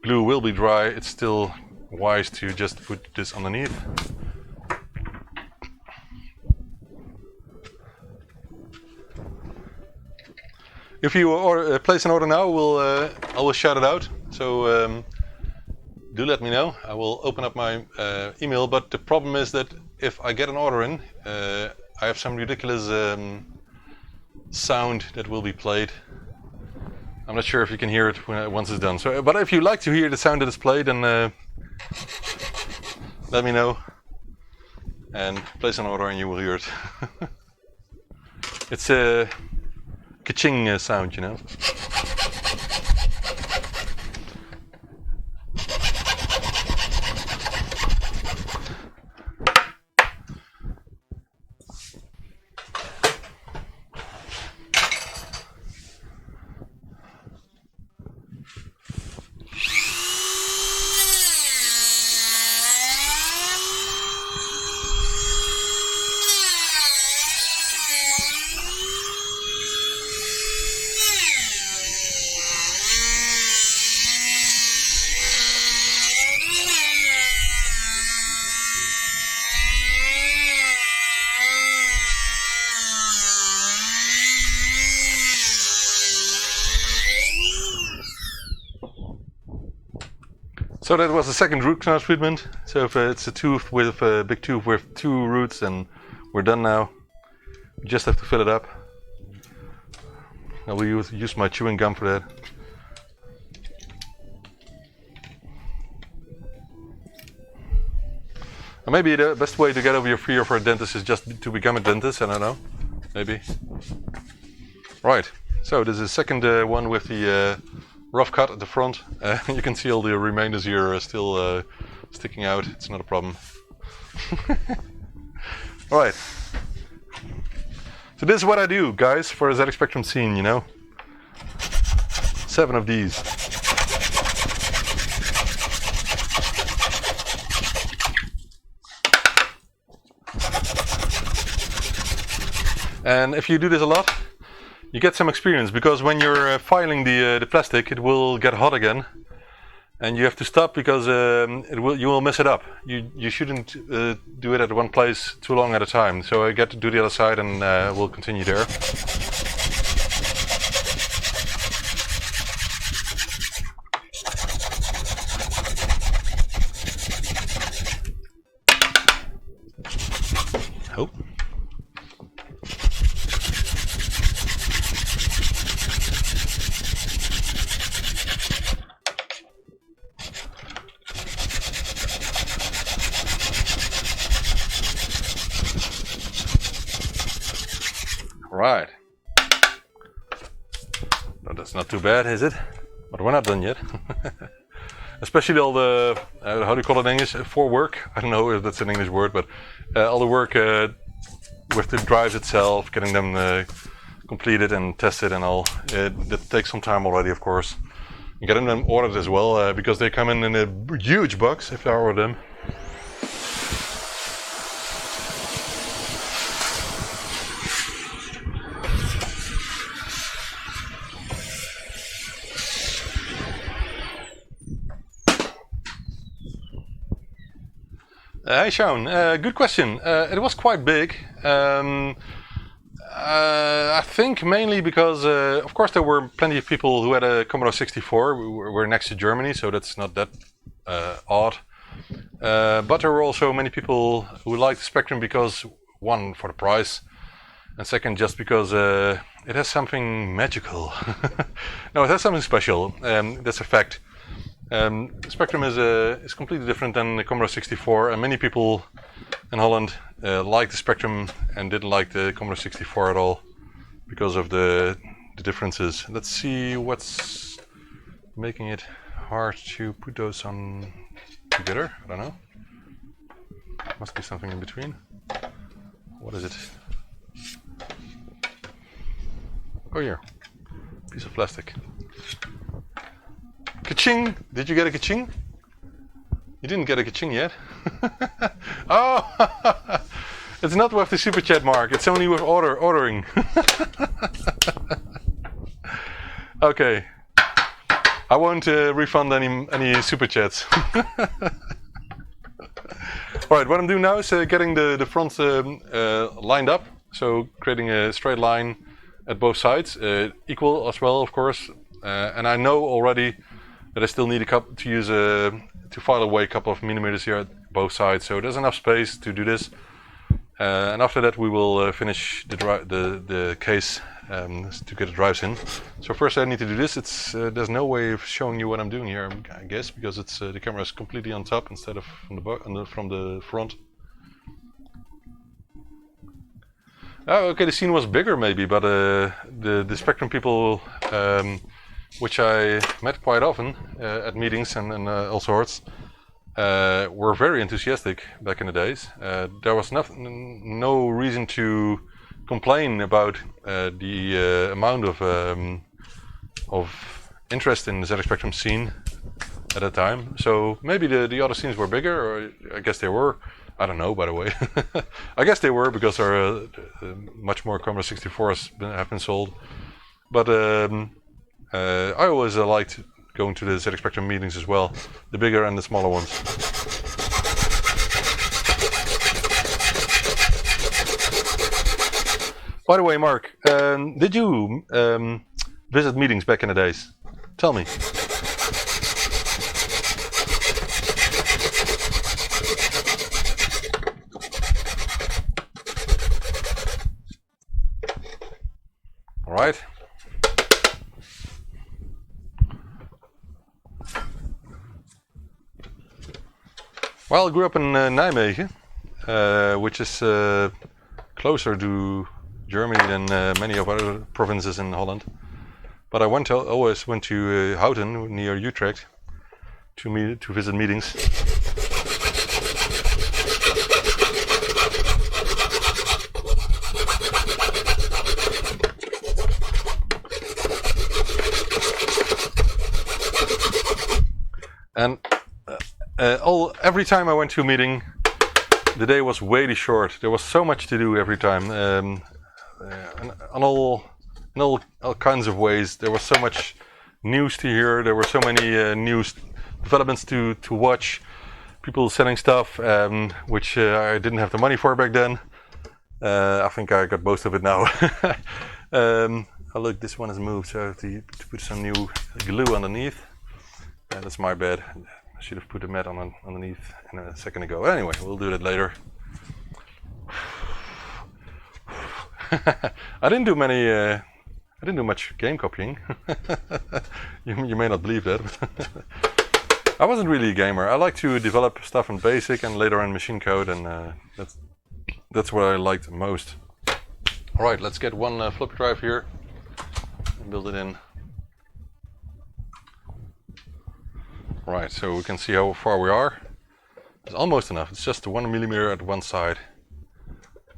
glue will be dry, it's still wise to just put this underneath. If you place an order now, I will shout it out, so do let me know. I will open up my email, but the problem is that if I get an order in, I have some ridiculous sound that will be played. I'm not sure if you can hear it once it's done. So, but if you like to hear the sound that is played, then let me know. and place an order and you will hear it. It's a ka-ching sound, you know. So that was the second root canal treatment. So if it's a tooth with a big tooth with 2 roots, and we're done now. We just have to fill it up. I will use my chewing gum for that. And maybe the best way to get over your fear for a dentist is just to become a dentist. I don't know. Maybe. Right. So this is the second one with the rough cut at the front. You can see all the remainders here still sticking out. It's not a problem. Alright. So this is what I do, guys, for a ZX Spectrum scene, you know. 7 of these. And if you do this a lot, you get some experience, because when you're filing the plastic, it will get hot again, and you have to stop because you will mess it up. You shouldn't do it at one place too long at a time. So I get to do the other side, and we'll continue there. Oh. Right. No, that's not too bad, is it? But we're not done yet. Especially all the, how do you call it in English? Forework? I don't know if that's an English word, but all the work with the drives itself, getting them completed and tested and all. That takes some time already, of course. And getting them ordered as well, because they come in a huge box if I order them. Hi Sean, good question. It was quite big. I think mainly because, of course, there were plenty of people who had a Commodore 64. We're next to Germany, so that's not that odd. But there were also many people who liked the Spectrum because, one, for the price, and second, just because it has something magical. No, it has something special. That's a fact. Spectrum is completely different than the Commodore 64, and many people in Holland liked the Spectrum and didn't like the Commodore 64 at all because of the differences. Let's see what's making it hard to put those on together. I don't know. Must be something in between. What is it? Oh, here. Piece of plastic. Ka-ching! Did you get a ka-ching? You didn't get a ka-ching yet. Oh! It's not with the super chat mark, it's only with ordering. Okay. I won't refund any super chats. Alright, what I'm doing now is getting the front lined up. So creating a straight line at both sides, equal as well, of course. And I know already that I still need to file away a couple of millimeters here at both sides, so there's enough space to do this. And after that, we will finish the case to get the drives in. So first, I need to do this. There's no way of showing you what I'm doing here, I guess, because the camera is completely on top instead of from the front. Oh, okay, the scene was bigger maybe, but the Spectrum people, which I met quite often at meetings and all sorts, were very enthusiastic back in the days. There was no reason to complain about the amount of interest in the ZX Spectrum scene at that time. So maybe the other scenes were bigger, or I guess they were. I don't know, by the way. I guess they were, because there are much more Commodore 64s have been sold. But I always liked going to the ZX Spectrum meetings as well, the bigger and the smaller ones. By the way, Mark, did you visit meetings back in the days? Tell me. All right. Well, I grew up in Nijmegen, which is closer to Germany than many of other provinces in Holland. But I always went to Houten near Utrecht to visit meetings. And every time I went to a meeting, the day was way too short. There was so much to do every time, in all kinds of ways. There was so much news to hear. There were so many news developments to watch. People selling stuff, which I didn't have the money for back then. I think I got most of it now. Oh look, this one has moved, so I have to put some new glue underneath. That's my bad. I should have put a mat underneath a second ago. Anyway, we'll do that later. I didn't do much game copying. you may not believe that. I wasn't really a gamer. I like to develop stuff in BASIC and later in machine code, and that's what I liked most. All right, let's get one floppy drive here and build it in. Right, so we can see how far we are. It's almost enough. It's just 1 millimeter at one side.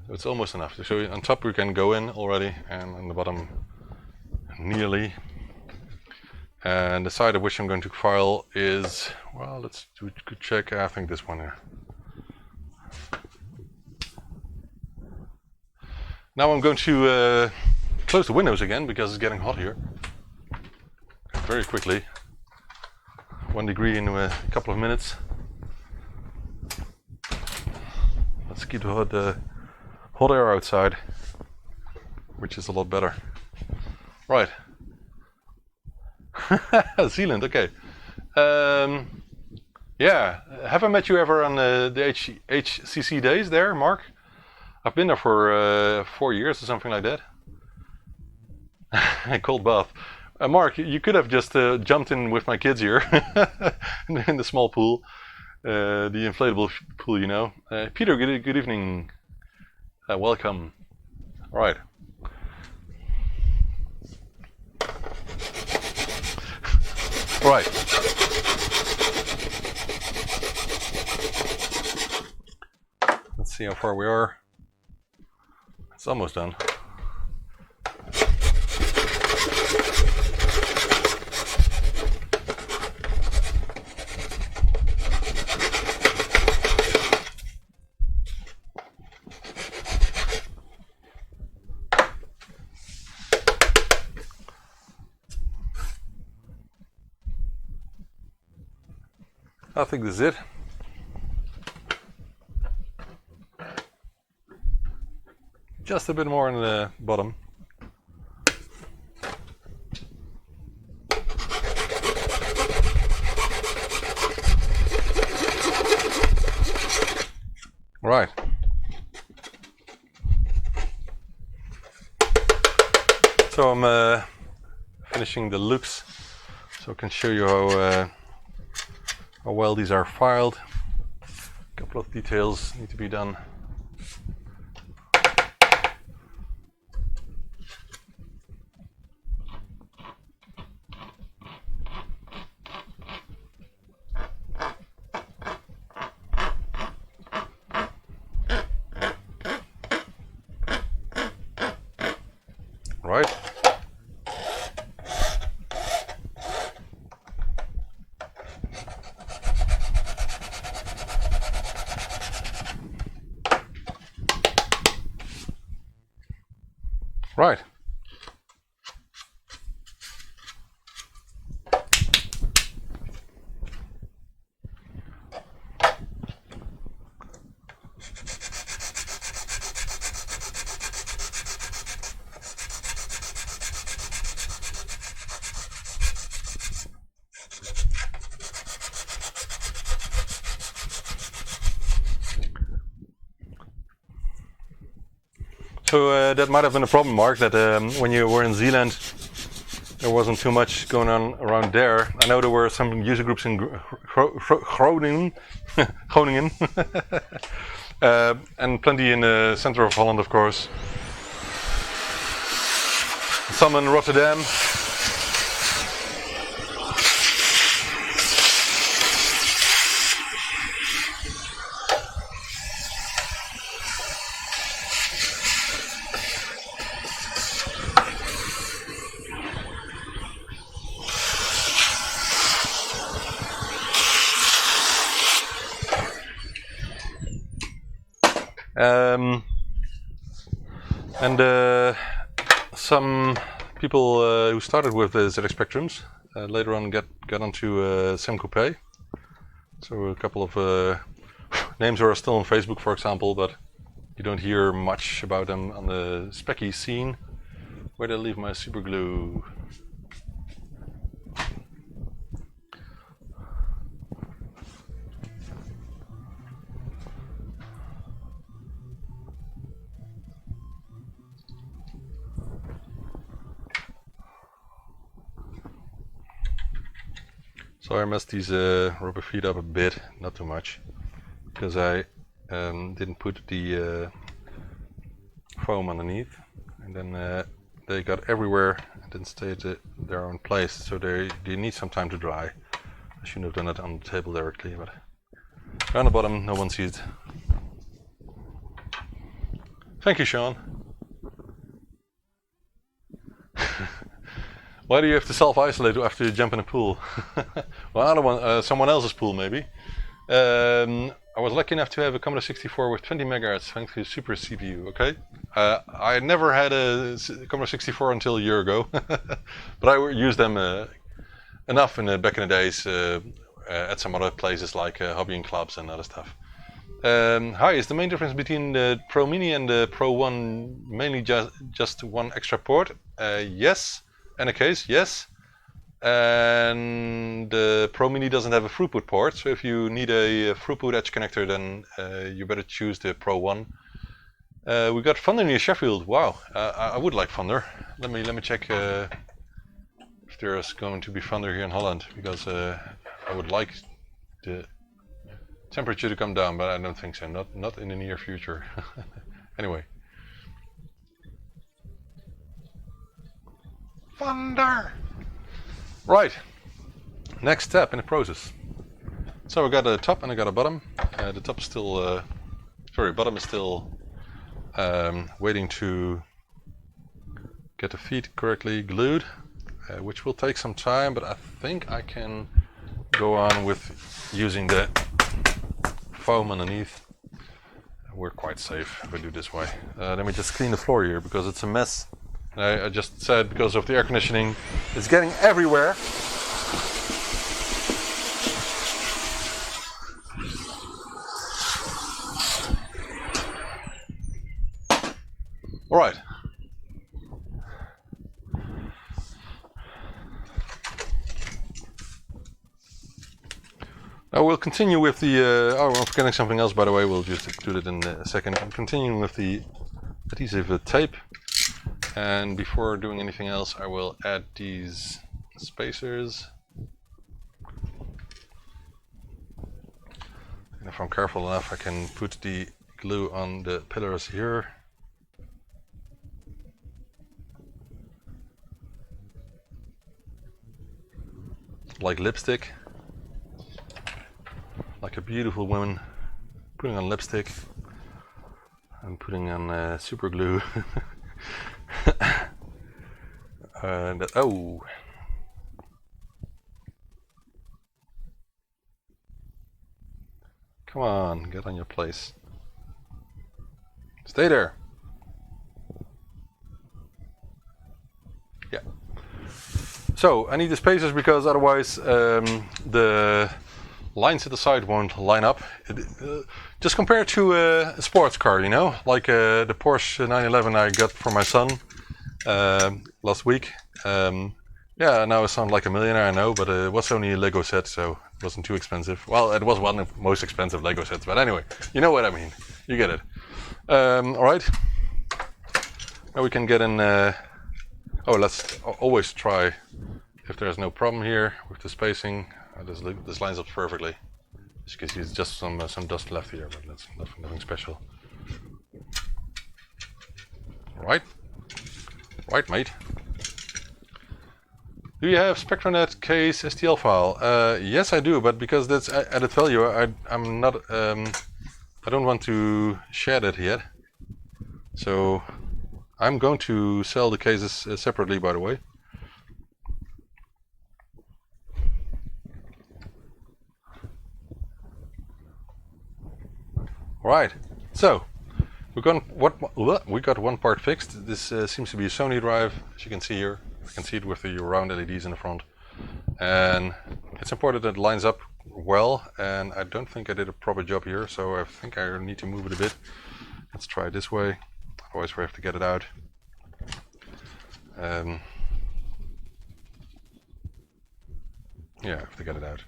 So it's almost enough. So on top we can go in already, and on the bottom nearly. And the side of which I'm going to file is, well, let's do a good check. I think this one here. Now I'm going to close the windows again because it's getting hot here. Very quickly. 1 degree in a couple of minutes. Let's keep the hot air outside, which is a lot better. Right. Zealand, okay. Yeah, have I met you ever on the HCC days there, Mark? I've been there for 4 years or something like that. Cold bath. Mark, you could have just jumped in with my kids here in the small pool, the inflatable pool, you know. Peter, good evening. Welcome. All right. All right. Let's see how far we are. It's almost done. I think this is it. Just a bit more on the bottom. Right. So I'm finishing the loops, so I can show you how well these are filed. A couple of details need to be done. Right. So that might have been a problem, Mark, that when you were in Zealand there wasn't too much going on around there. I know there were some user groups in Groningen, Groningen. And plenty in the center of Holland, of course. Some in Rotterdam. And some people who started with the ZX Spectrums later on got onto SEM Coupe. So a couple of names are still on Facebook, for example, but you don't hear much about them on the specky scene. Where did I leave my super glue? So I messed these rubber feet up a bit, not too much, because I didn't put the foam underneath, and then they got everywhere and didn't stay at their own place, so they need some time to dry. I shouldn't have done it on the table directly, but on the bottom no one sees it. Thank you, Sean. Why do you have to self-isolate after you jump in a pool? Well, I don't want someone else's pool, maybe. I was lucky enough to have a Commodore 64 with 20 MHz thanks to Super CPU. Okay, I never had a Commodore 64 until a year ago, but I used them enough back in the days at some other places like hobbying clubs and other stuff. Hi, is the main difference between the Pro Mini and the Pro 1 mainly just one extra port? Yes. And a case, yes. And the Pro Mini doesn't have a throughput port, so if you need a throughput edge connector, then you better choose the Pro 1. We got Thunder near Sheffield. Wow, I would like Thunder. Let me check if there's going to be Thunder here in Holland, because I would like the temperature to come down, but I don't think so. Not in the near future. Anyway. Thunder! Right, next step in the process. So I got a top and I got a bottom. The top is still, bottom is still waiting to get the feet correctly glued, which will take some time, but I think I can go on with using the foam underneath. We're quite safe if I do this way. Let me just clean the floor here because it's a mess. I just said because of the air conditioning, it's getting everywhere. All right. Now we'll continue with the. Oh, I'm forgetting something else, by the way. We'll just do that in a second. I'm continuing with the adhesive tape. And before doing anything else, I will add these spacers. And if I'm careful enough, I can put the glue on the pillars here. Like lipstick. Like a beautiful woman putting on lipstick. I'm putting on super glue. Oh, come on, get on your place. Stay there. So I need the spacers because otherwise the lines at the side won't line up. Just compare it to a sports car, you know, like the Porsche 911 I got for my son last week. Yeah, now I sound like a millionaire, I know, but it was only a Lego set, so it wasn't too expensive. Well, it was one of the most expensive Lego sets, but anyway, you know what I mean. You get it. All right. Now we can get in. Let's always try if there's no problem here with the spacing. This lines up perfectly. As you can see, it's just some dust left here, but that's nothing special. Right, mate. Do you have SpectraNet case STL file? Yes, I do, but because that's added value, I'm not. I don't want to share that yet. So I'm going to sell the cases separately, by the way. Right. So we got one part fixed. This seems to be a Sony drive, as you can see here. You can see it with the round LEDs in the front, and it's important that it lines up well, and I don't think I did a proper job here, so I think I need to move it a bit. Let's try it this way, otherwise we have to get it out. Yeah, I have to get it out.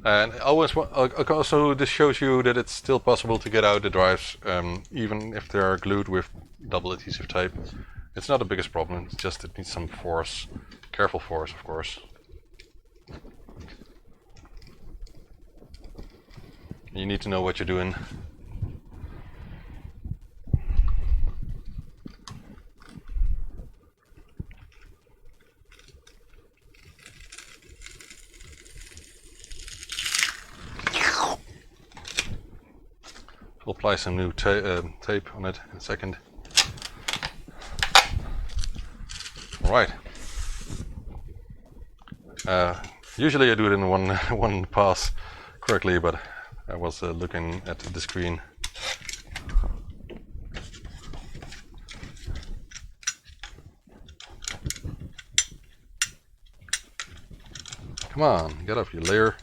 And also this shows you that it's still possible to get out the drives, even if they are glued with double adhesive tape. It's not the biggest problem, it's just it needs some force, careful force of course. You need to know what you're doing. We'll apply some new tape on it in a second. Right. Usually I do it in one pass correctly, but I was looking at the screen. Come on, get up, you layer.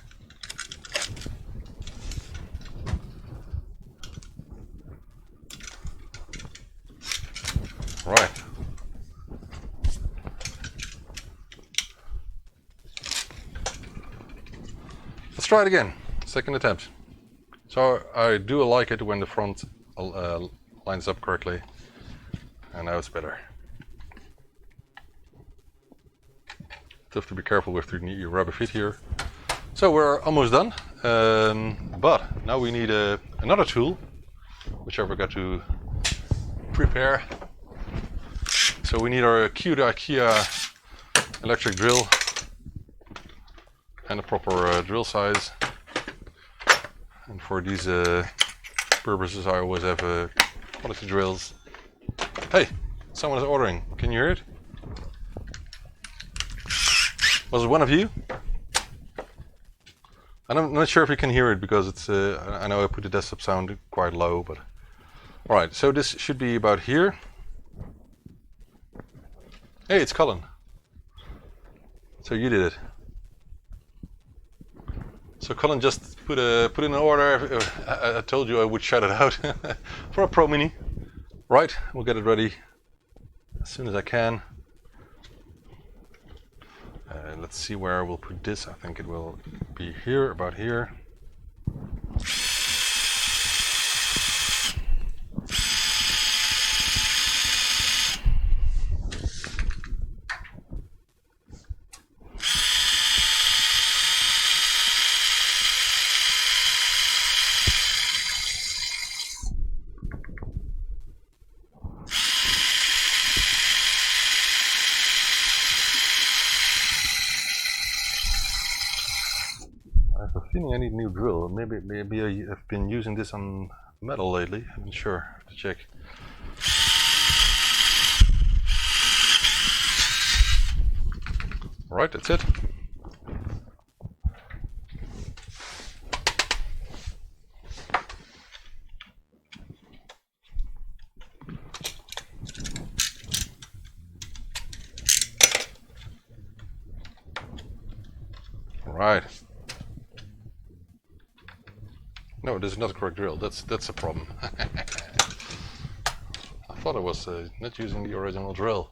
Right. Let's try it again. Second attempt. So I do like it when the front lines up correctly, and now it's better. You have to be careful with your rubber feet here. So we're almost done, but now we need another tool, which I forgot to prepare. So we need our cute IKEA electric drill and a proper drill size. And for these purposes I always have quality drills. Hey, someone is ordering. Can you hear it? Was it one of you? I'm not sure if you can hear it because it's. I know I put the desktop sound quite low, but all right. So this should be about here. Hey, it's Colin. So you did it. So Colin just put in an order. I told you I would shout it out for a Pro Mini. Right, we'll get it ready as soon as I can. Let's see where we'll put this. I think it will be here, about here. I have a feeling I need a new drill. Maybe I have been using this on metal lately. I'm not sure. I have to check. Alright, that's it. Right. No, this is not the correct drill. That's a problem. I thought I was not using the original drill.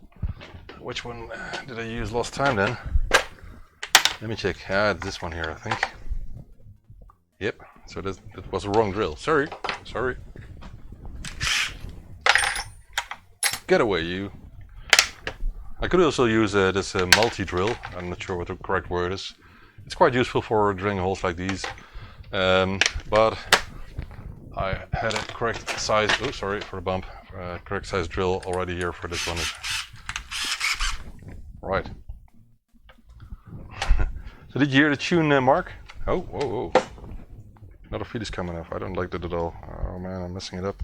Which one did I use last time then? Let me check. This one here, I think. Yep. So that was a wrong drill. Sorry. Get away, you. I could also use this multi-drill. I'm not sure what the correct word is. It's quite useful for drilling holes like these. But I had a correct size, oh sorry for the bump, correct size drill already here for this one. Right. So did you hear the tune, Mark? Oh, whoa. Another feed is coming off. I don't like that at all. Oh man, I'm messing it up.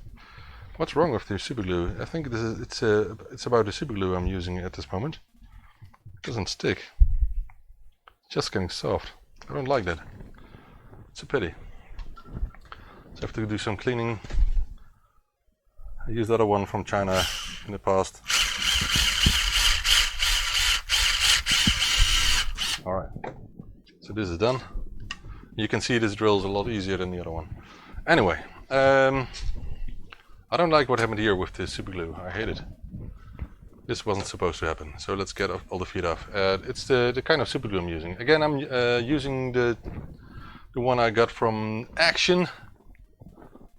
What's wrong with the super glue? I think it's about the super glue I'm using at this moment. It doesn't stick. It's just getting soft. I don't like that. It's a pity. So I have to do some cleaning. I used the other one from China in the past. Alright, so this is done. You can see this drill is a lot easier than the other one. Anyway, I don't like what happened here with the super glue. I hate it. This wasn't supposed to happen. So let's get all the feet off. It's the kind of super glue I'm using. Again, I'm using the one I got from Action,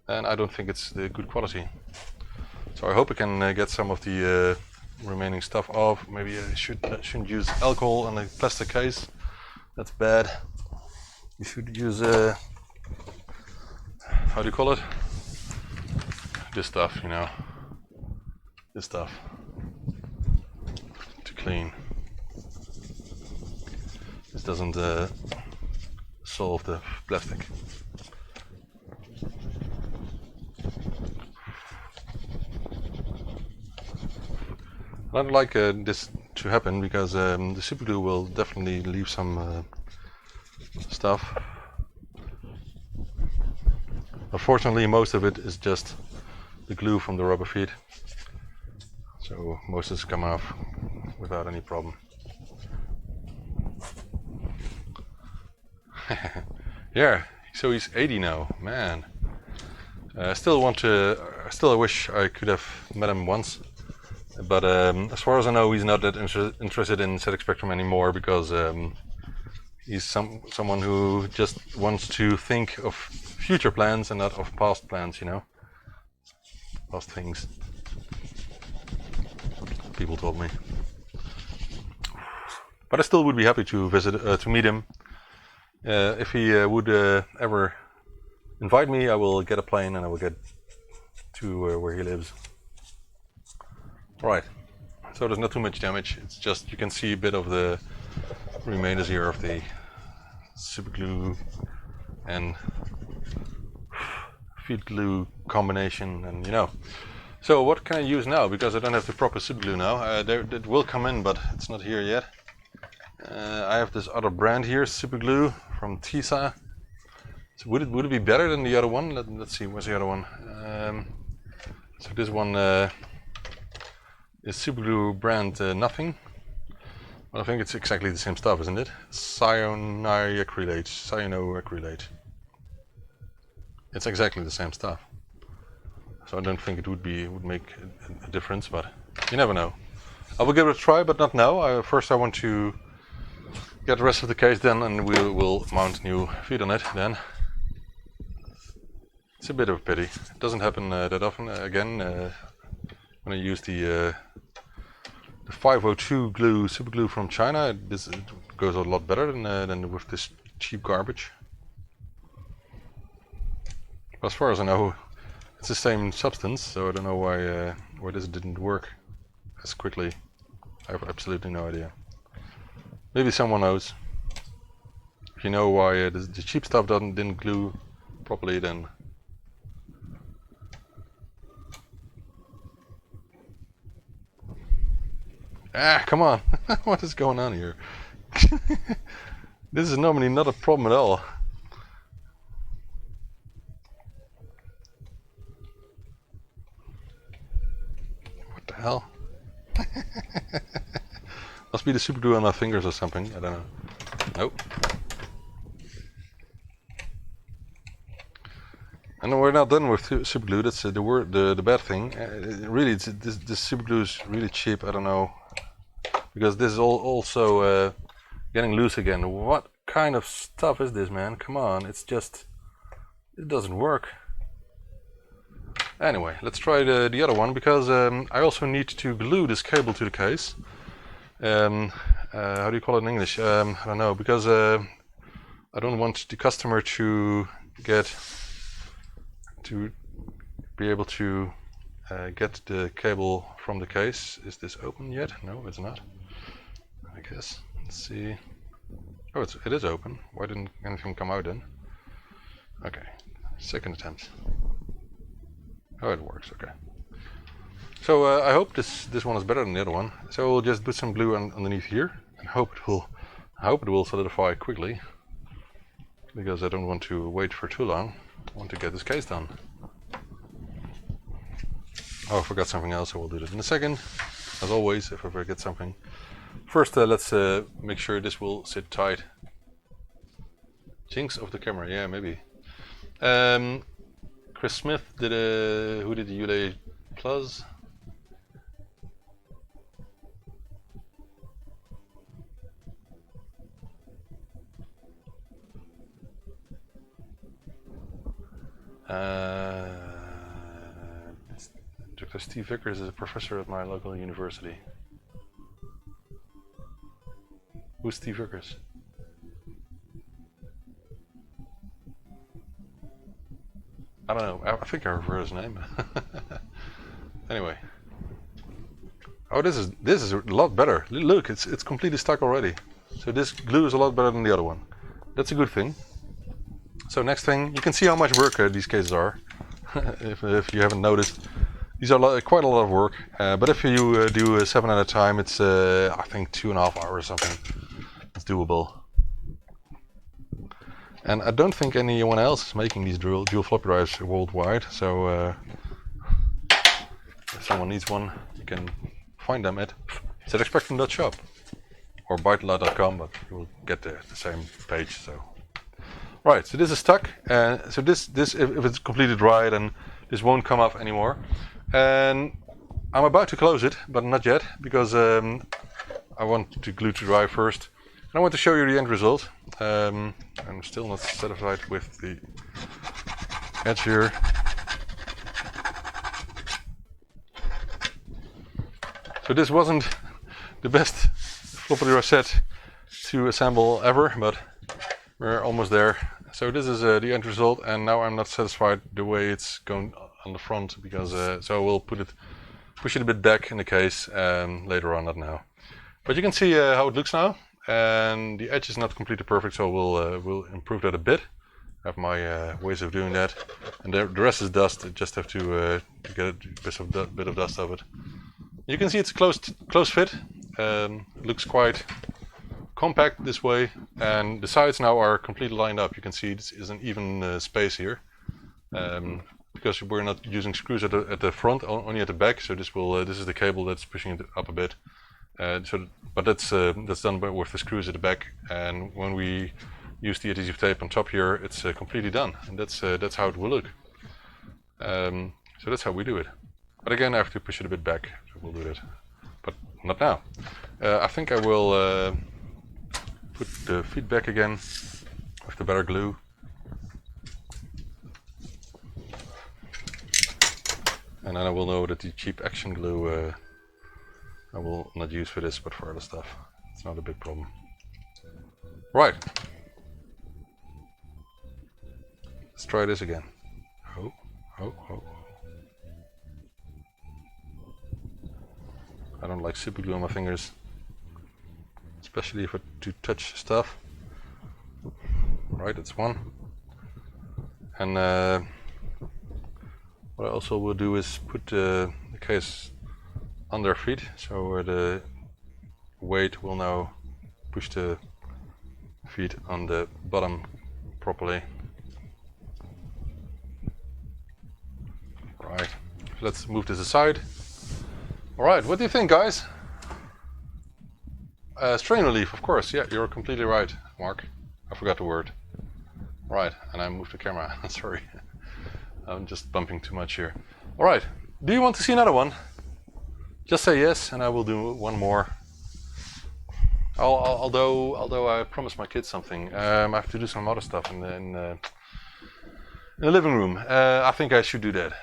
and I don't think it's the good quality. So I hope I can get some of the remaining stuff off. Maybe I shouldn't use alcohol on a plastic case. That's bad. You should use how do you call it? This stuff, you know. This stuff to clean. This doesn't solve the plastic. I don't like this to happen because the super glue will definitely leave some stuff. Unfortunately, most of it is just the glue from the rubber feet, so most is coming off without any problem. Yeah, so he's 80 now, man. I still wish I could have met him once. But as far as I know, he's not that interested in ZX Spectrum anymore because he's someone who just wants to think of future plans and not of past plans, you know, past things. People told me. But I still would be happy to visit, to meet him. If he would ever invite me, I will get a plane and I will get to where he lives. Right, so there's not too much damage, it's just you can see a bit of the remainders here of the super glue and feed glue combination, and you know. So what can I use now, because I don't have the proper super glue now. It will come in, but it's not here yet. I have this other brand here, super glue from Tisa. So would it be better than the other one? Let's see, where's the other one? So this one is super glue brand Nothing. Well, I think it's exactly the same stuff, isn't it? Cyanoacrylate. It's exactly the same stuff. So I don't think it would make a difference, but you never know. I will give it a try, but not now. First I want to get the rest of the case done, and we will mount new feet on it then. It's a bit of a pity. It doesn't happen that often. Again, when I use the 502 glue, super glue from China, it goes a lot better than with this cheap garbage. But as far as I know, it's the same substance, so I don't know why this didn't work as quickly. I have absolutely no idea. Maybe someone knows. If you know why the cheap stuff didn't glue properly, then come on. What is going on here? This is normally not a problem at all. What the hell? Must be the super glue on my fingers or something. I don't know. Nope. And we're not done with super glue. That's the bad thing. Really, this super glue is really cheap. I don't know, because this is also getting loose again. What kind of stuff is this, man? Come on, it doesn't work. Anyway, let's try the other one, because I also need to glue this cable to the case. How do you call it in English? I don't know, because I don't want the customer to be able to get the cable from the case. Is this open yet? No, it's not. I guess. Let's see. Oh, it is open. Why didn't anything come out then? Okay, second attempt. Oh, it works. Okay. So I hope this one is better than the other one. So we'll just put some glue underneath here and hope it will solidify quickly, because I don't want to wait for too long. I want to get this case done. Oh, I forgot something else. I will do that in a second. As always, if I forget something. First, let's make sure this will sit tight. Jinx of the camera, yeah, maybe. Chris Smith did who did the Ulay Plus? Dr. Steve Vickers is a professor at my local university. Who's Steve Vickers? I don't know. I think I refer his name. Anyway. Oh, this is a lot better. Look, it's completely stuck already. So this glue is a lot better than the other one. That's a good thing. So next thing, you can see how much work these cases are. if you haven't noticed, these are quite a lot of work. But if you do 7 at a time, it's I think 2.5 hours or something. It's doable. And I don't think anyone else is making these dual floppy drives worldwide. So if someone needs one, you can find them at zspectrum.shop or bytela.com, but you will get the same page. So. Right, so this is stuck, so this if it's completely dry, then this won't come off anymore. And I'm about to close it, but not yet, because I want the glue to dry first. And I want to show you the end result. I'm still not satisfied with the edge here. So this wasn't the best floppy drive set to assemble ever, but we're almost there. So this is the end result, and now I'm not satisfied the way it's going on the front, because so we'll push it a bit back in the case later on, not now. But you can see how it looks now, and the edge is not completely perfect, so we'll improve that a bit. I have my ways of doing that, and the rest is dust. I just have to get a bit of dust of it. You can see it's close fit. It looks quite compact this way, and the sides now are completely lined up. You can see this is an even space here, because we're not using screws at the front, only at the back. So this is the cable that's pushing it up a bit. But that's done with the screws at the back, and when we use the adhesive tape on top here, it's completely done, and that's how it will look. So that's how we do it. But again, I have to push it a bit back, so we'll do that, but not now. I think I will put the feet back again with the better glue. And then I will know that the cheap action glue I will not use for this, but for other stuff. It's not a big problem. Right. Let's try this again. Oh. I don't like super glue on my fingers, especially if I do touch stuff. Right, that's one. And what I also will do is put the case on their feet, so the weight will now push the feet on the bottom properly. Right, let's move this aside. Alright, what do you think, guys? Strain relief, of course. Yeah, you're completely right, Mark. I forgot the word. Right, and I moved the camera. Sorry. I'm just bumping too much here. All right, do you want to see another one? Just say yes, and I will do one more. Although I promised my kids something, I have to do some other stuff in the living room. I think I should do that.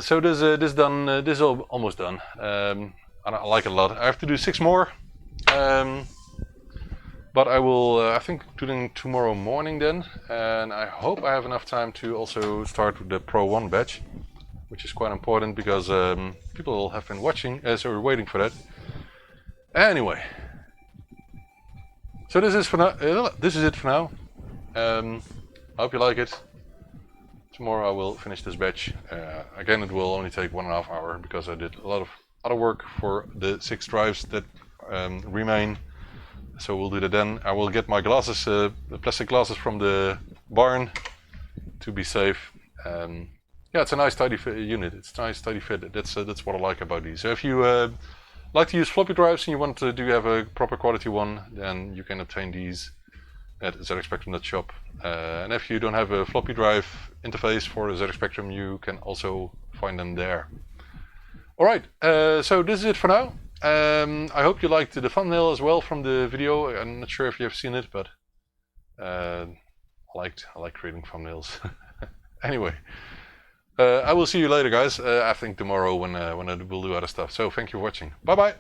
So this done. This is almost done. I like it a lot. I have to do 6 more, but I will. I think doing tomorrow morning then, and I hope I have enough time to also start with the Pro 1 badge, which is quite important because people have been watching, so we're waiting for that. Anyway. So this is it for now. I hope you like it. Tomorrow I will finish this batch. Again, it will only take 1.5 hours because I did a lot of other work for the 6 drives that remain. So we'll do that then. I will get my glasses, the plastic glasses from the barn, to be safe. Yeah, it's a nice tidy unit. It's a nice tidy fit. That's what I like about these. So if you like to use floppy drives and you want to have a proper quality one, then you can obtain these at ZX Spectrum.shop. And if you don't have a floppy drive interface for ZX Spectrum, you can also find them there. Alright, so this is it for now. I hope you liked the thumbnail as well from the video. I'm not sure if you have seen it, but I like creating thumbnails. Anyway. I will see you later, guys. I think tomorrow when I will do other stuff. So thank you for watching. Bye bye.